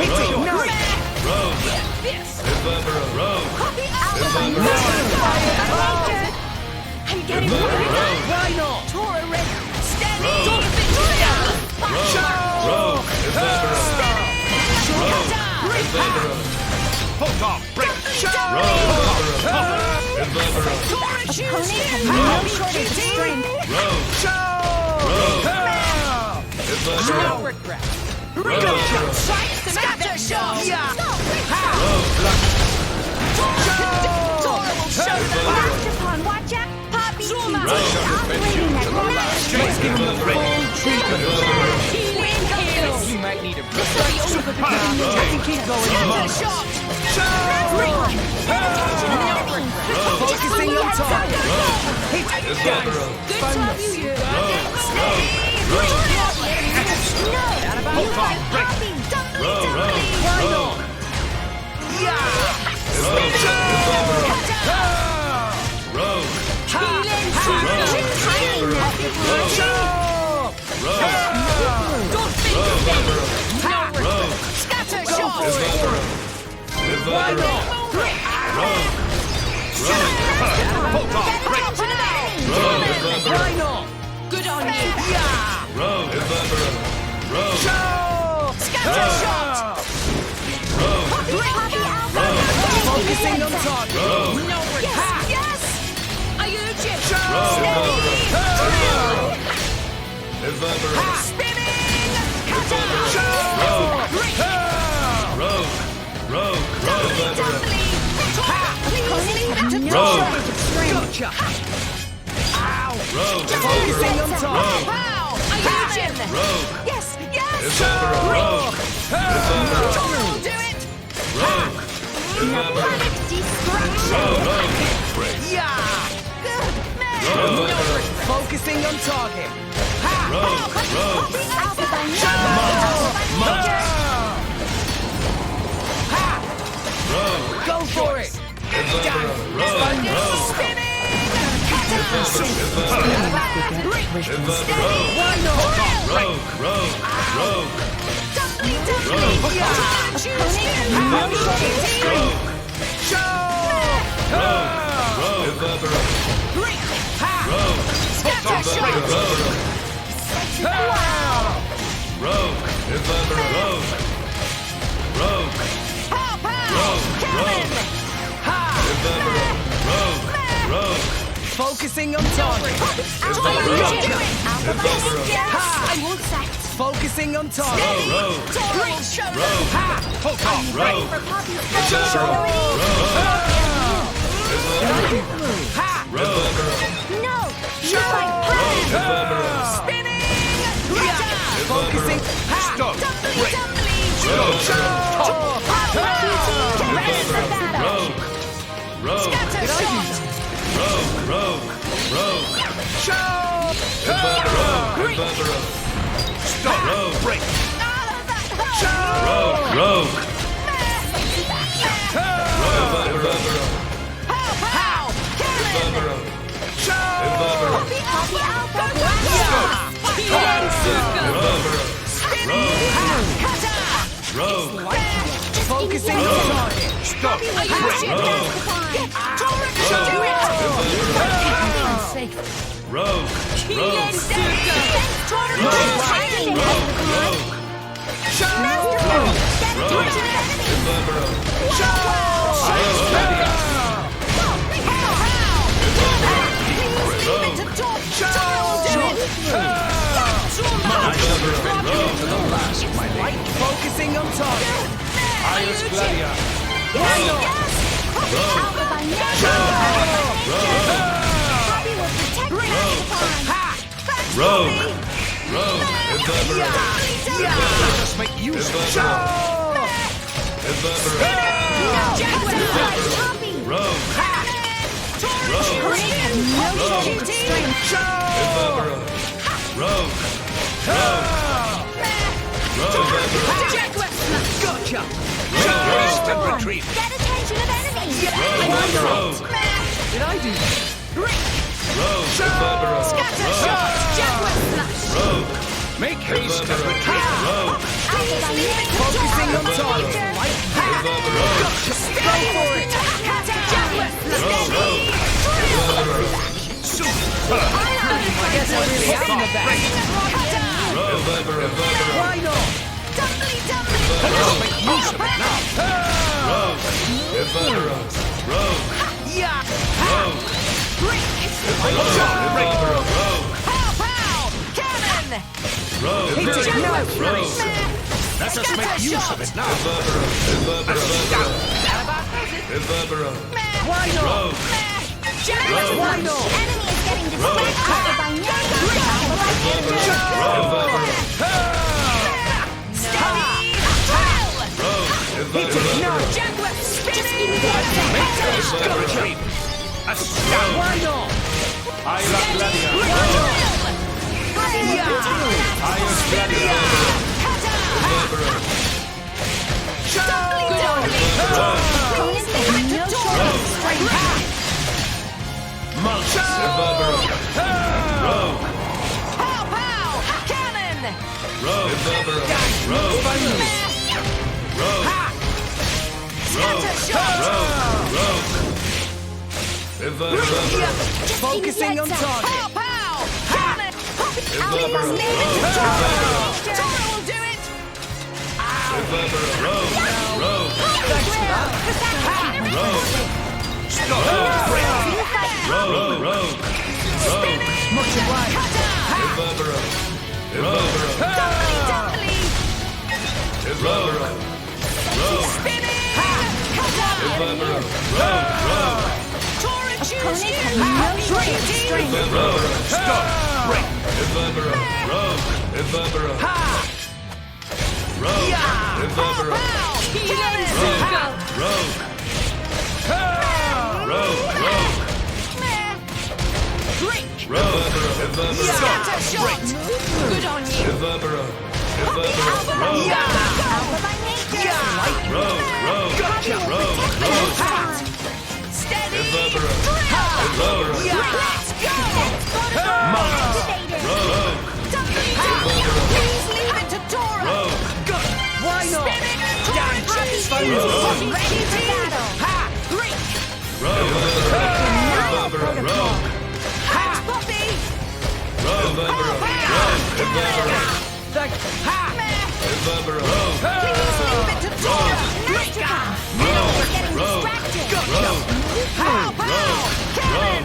Hit it! No! This! Copy out! I'm getting worried. Why not? Tora Red! Steady! Hold on, break. Tora shoots! No shortage of strength. No regret. Scatter shot! Tora will show them! Watch upon, watch out! Poppy! Zuma! Operating at max. Let's give him the full treatment. You might need a break. I can keep going. Scatter shot! Focusing on target. Hit it, guys. Found us. Hold on, break. Why not? Scatter shot! Why not? Hold on, break. Why not? Good on you! Scatter shot! Focusing on target. No regret! Yes! Are you legit? Spinning! Cutter! Please leave it to Gotcha! Ow! Focusing on target. Pow! Are you legit? Yes! Yes! Tora will do it! Panic distraction. Good man! Focusing on target. Copy Alpha by Go for it! Why not? Focusing on target. I won't sack. Focusing on target. Great show. No! Spinning! Focusing. Stop! Break! Scatter shot! Stop! Break! Focusing on target. Stop! Focusing on target. Let's make use of it. Gotcha! Instant retreat. Get attention of enemies! Did I do that? Scatter shot! Jaguar smash! Make haste and retreat. Focusing on target. Gotcha! Go for it! Jaguar smash! I guess I'm really out in the back. Why not? Tumbly, tumbly! Make use of it now. Yeah! Hit it now! Let us make use of it now. Why not? Why not? Enemy is getting distracted by Hit it now! Jaguar spinning! Retreat. Why not? Focusing on target. Much obliged. Good on you. Steady. Let's go. Please leave it to Tora. Why not? Ready for battle. Greek. That's Poppy. Please leave it to Tora. Enemy is getting distracted. Pow, pow. Cannon.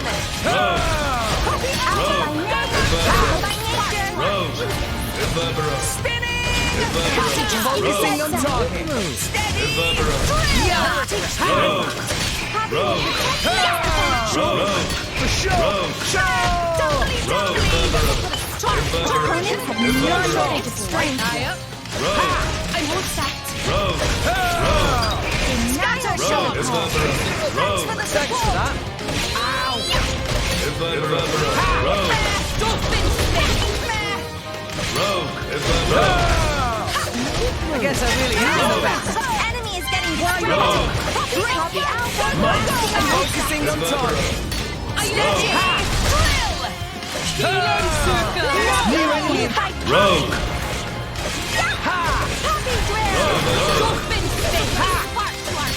Focusing on target. Steady! Yeah. For sure. Opponents have no shortage of strength. I won't stop. Scatter shot! Thanks for the support! Dolphin stick! I guess I really am the best. Enemy is getting destroyed. Copy alpha. I'm focusing on target. Healing circle! New enemy. Rogue! Copy drill! Dolphin stick! Spark spark!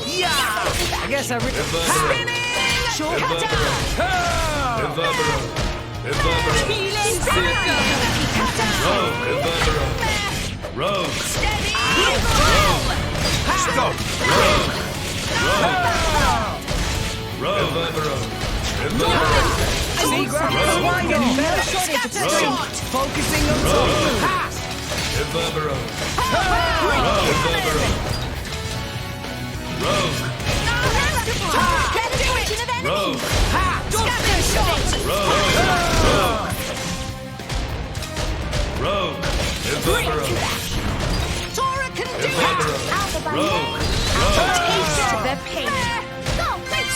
Yeah! I guess I really... Healing circle! Rogue! Steady! Stop! Focusing on target. Tora can do it! Alpha by name. Taste the pain. Go, big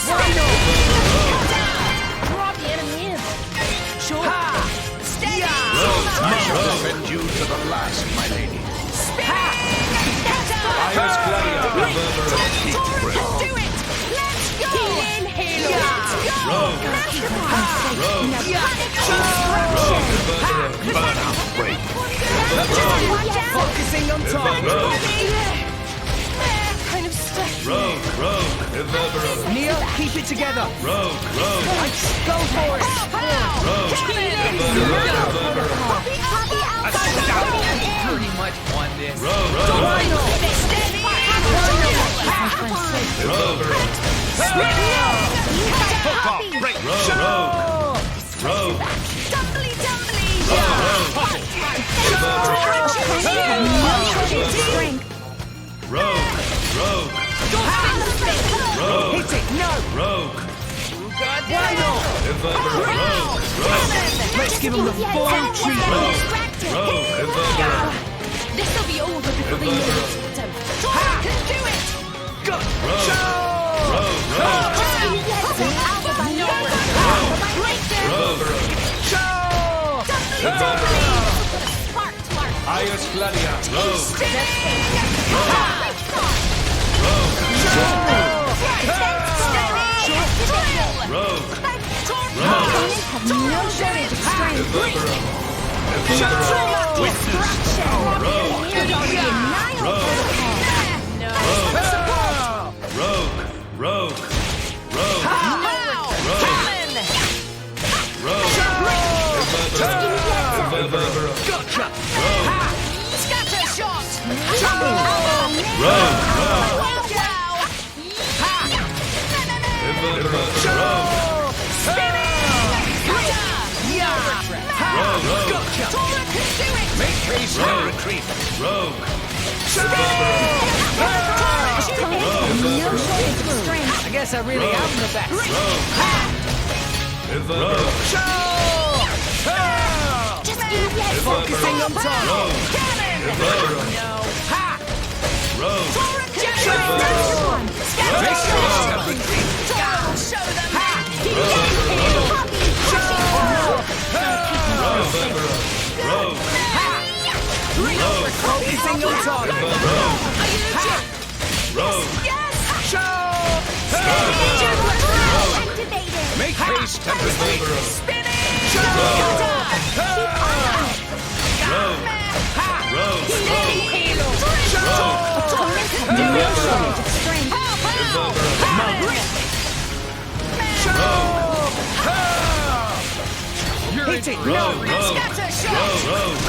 Draw the enemy in. Sure. Steady! Defend you to the last, my lady. Tora can do it! Let's go! Healing halo! Let's go! Focusing on target. Kind of stuck. Neo, keep it together. Let's go for it. Pretty much won this. Tumbly, tumbly! Hit it, no. Why not? Let's give him the full treatment. This'll be over before they know it's out. Tora can do it! Go! Highest Gladia. No shortage of strength. Gotcha! Scatter shot! Make haste and retreat. No shortage of strength. I guess I really am the best. Focusing on target. Focusing on target. Make haste and retreat. Hit it, no. Scatter shot!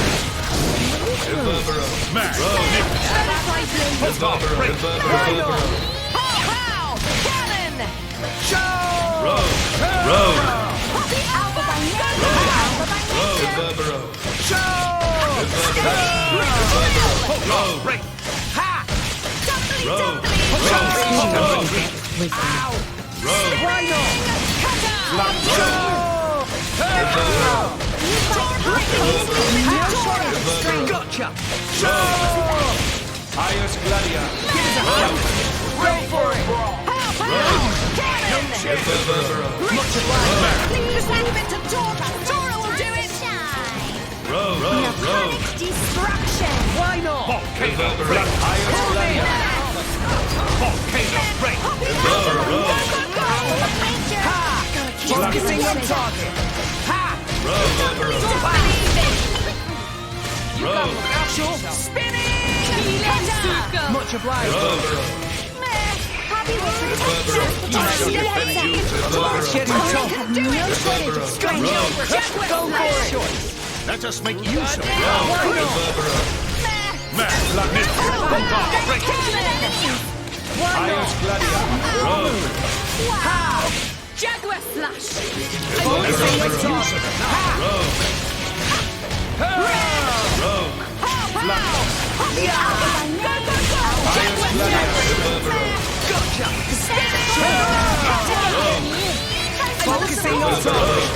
Smash. Break. Rogue! Rogue! Alpha by nature! Alpha by nature! Reverbero! Rogue! Break! Ha! Rogue! Ow! Rogue! Rhino! Gotcha! Ios Gladia! Go for it! Much obliged. Please leave it to Tora. Tora will do it. Rogue! Rogue! Rogue! Destruction! Why not? Volcano break! Ios Gladia! Volcano break! Focusing on target! Ha! Reverbero! Rogue! Sure! Spinning! Much obliged! Reverbero! Happy will protect Reverbero! us. I shall defend you! Getting tough! No shortage of strength. Go for it! Let us make use of it. Reverbero! Mass magnificent! Break! Ios Gladia! Rogue! Jaguar slash! Focusing on target! Rogue! Rogue! Gotcha! Focusing on target!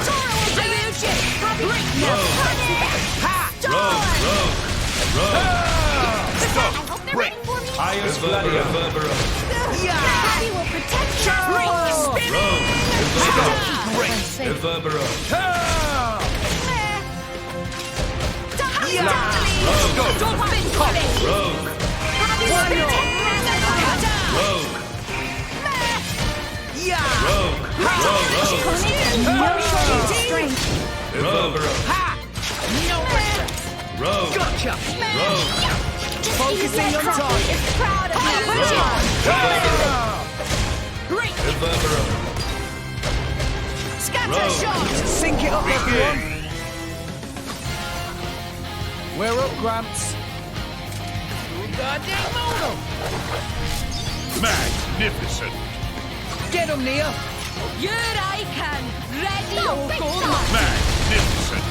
Stop! Break! Ios Gladia! Reverbero! Happy will protect us. Rogue! Reverbero! Rogue! Rogue! Rogue! Reverbero! Rogue! Gotcha! Rogue! Focusing on target! Proud of you. Reverbero! Scatter shot! Sync it up, everyone! We're up, Gramps. Goddamn mono! Magnificent! Get him, Nia! Here I can! Ready or go! Magnificent!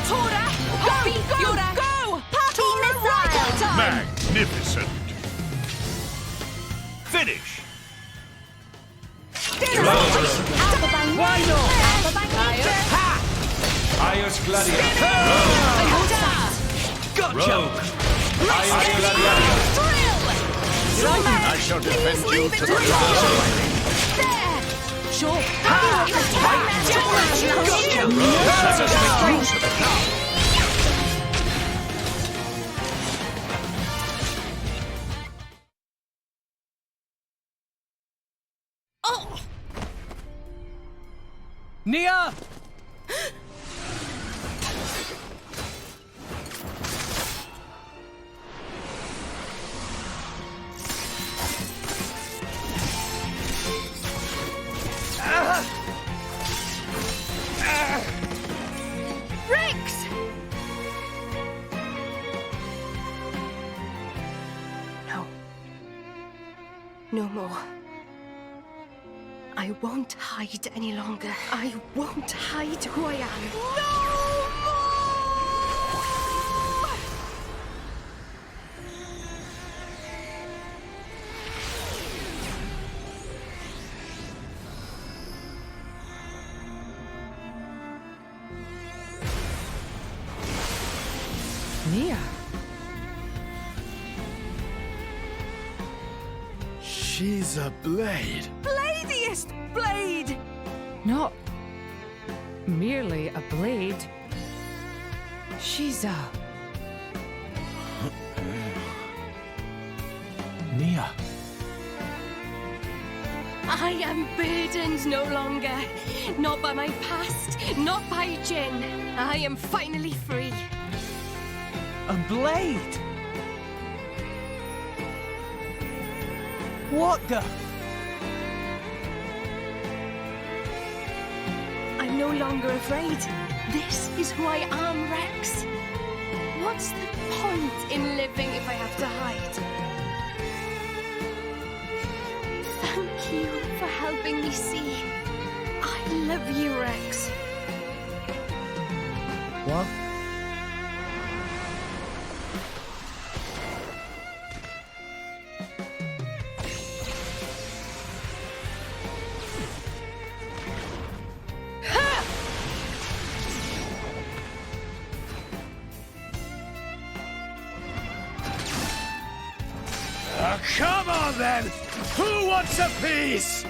Tora! Happy, go! Go! Poppy missile. Magnificent! Finish! Alpha by nature! Alpha by nature! Ios Gladia! Gotcha! Rogue! Ios Gladia! I shall defend you to the last. Sure! Gotcha! Let us make use of it now. Nia! Rex! No. No more. I won't hide any longer. I won't hide who I am. Nia. She's a blade. Bladiest blade! Not merely a blade. She's a... Nia. I am burdened no longer. Not by my past, not by Jin. I am finally free. A blade? What the? I'm no longer afraid. This is who I am, Rex. What's the point in living if I have to hide? Thank you for helping helping me see. I love you, Rex. What? Come on then! Who wants a piece?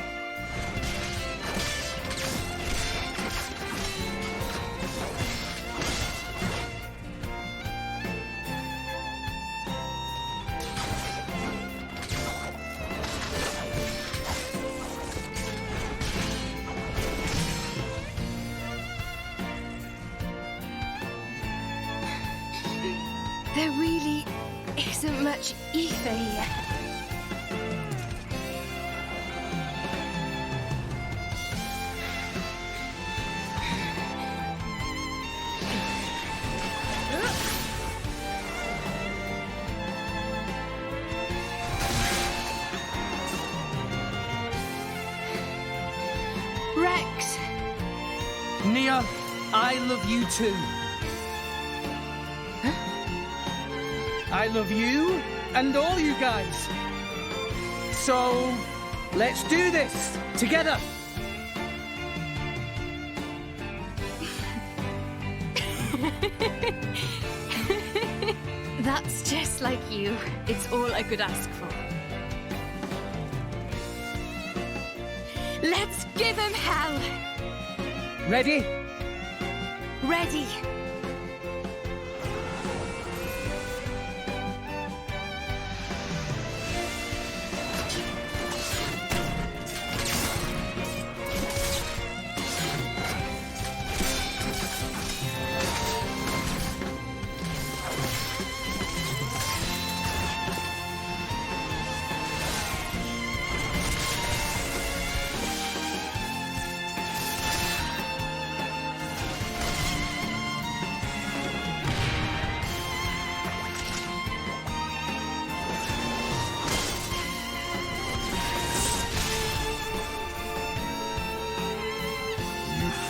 There really isn't much ether here. Rex! Nia, I love you too. I love you and all you guys. So, let's do this together. That's just like you. It's all I could ask for. Let's give him hell! Ready? Ready.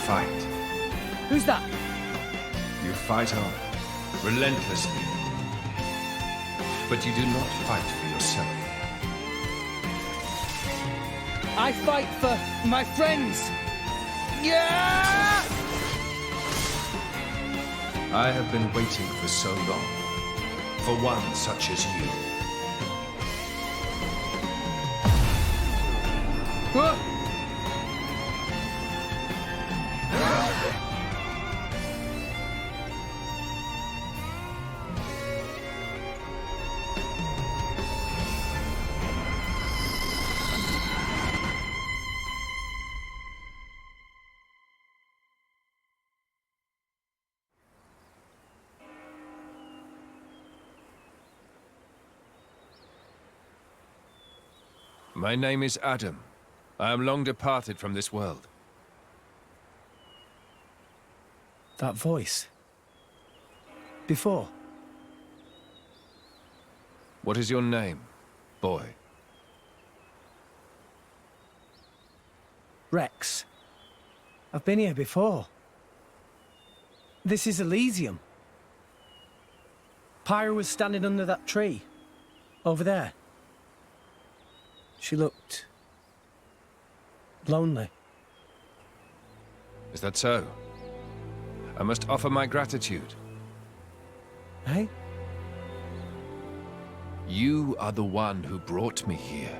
Fight. Who's that? You fight on, relentlessly. But you do not fight for yourself. I fight for my friends. Yeah! I have been waiting for so long. For one such as you. My name is Adam. I am long departed from this world. That voice. Before. What is your name, boy? Rex. I've been here before. This is Elysium. Pyra was standing under that tree. Over there. She looked lonely. Is that so? I must offer my gratitude. Hey? You are the one who brought me here.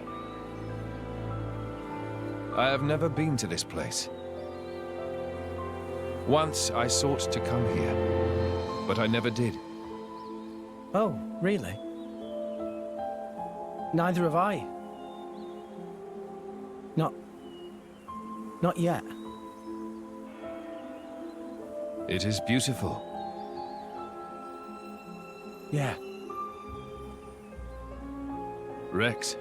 I have never been to this place. Once I sought to come here, but I never did. Oh, really? Neither have I. Not yet. It is beautiful. Yeah. Rex,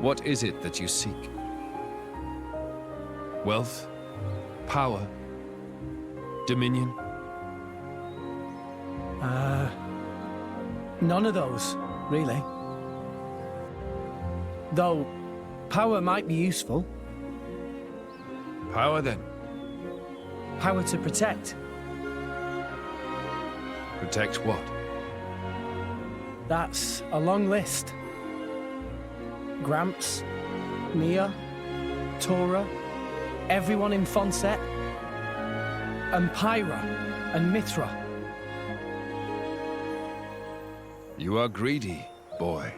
what is it that you seek? Wealth? Power? Dominion? None of those, really. Though, power might be useful. Power then. Power to protect. Protect what? That's a long list. Gramps, Nia, Tora, everyone in Fonset, and Pyra, and Mithra. You are greedy, boy.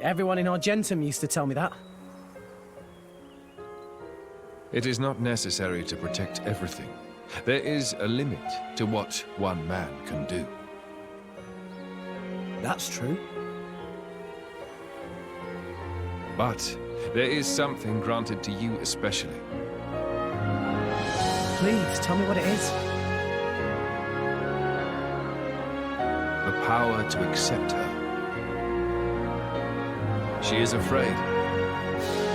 Everyone in Argentum used to tell me that. It is not necessary to protect everything. There is a limit to what one man can do. That's true. But there is something granted to you especially. Please, tell me what it is. The power to accept her. She is afraid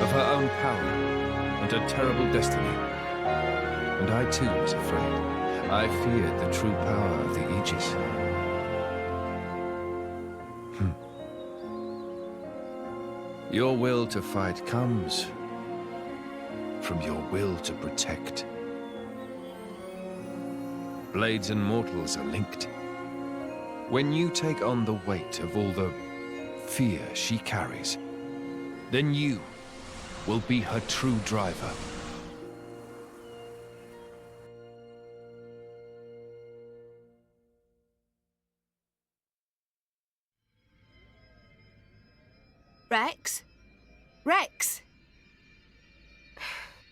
of her own power and her terrible destiny. And I too was afraid. I feared the true power of the Aegis. Your will to fight comes from your will to protect. Blades and mortals are linked. When you take on the weight of all the fear she carries, then you will be her true driver. Rex? Rex?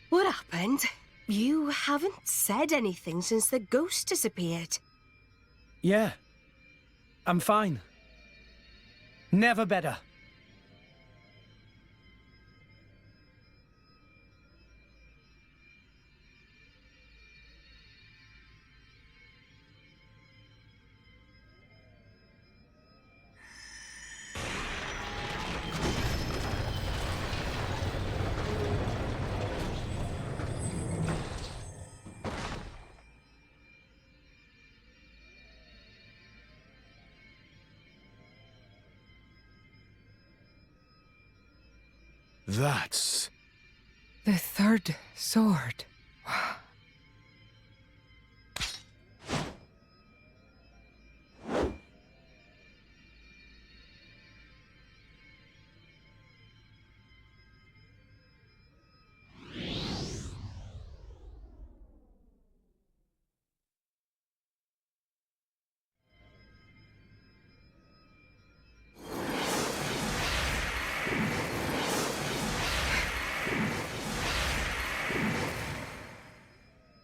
What happened? You haven't said anything since the ghost disappeared. Yeah. I'm fine. Never better. That's... The third sword.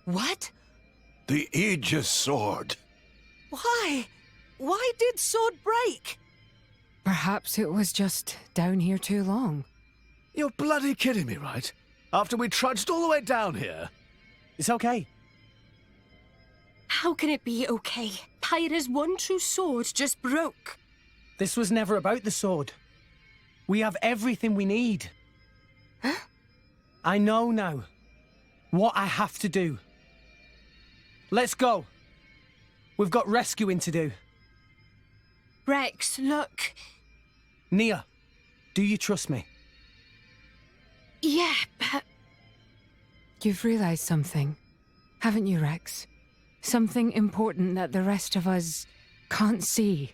What? The Aegis sword. Why? Why did sword break? Perhaps it was just down here too long. You're bloody kidding me, right? After we trudged all the way down here. It's okay. How can it be okay? Pyra's one true sword just broke. This was never about the sword. We have everything we need. Huh? I know now what I have to do. Let's go. We've got rescuing to do. Rex, look. Nia, do you trust me? Yeah, but... You've realized something, haven't you, Rex? Something important that the rest of us can't see.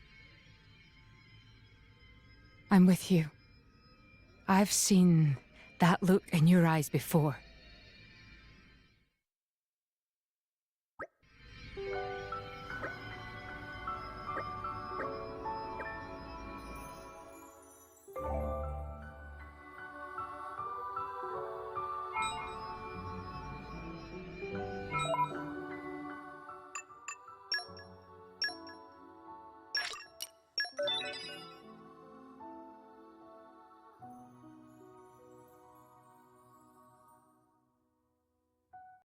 I'm with you. I've seen that look in your eyes before.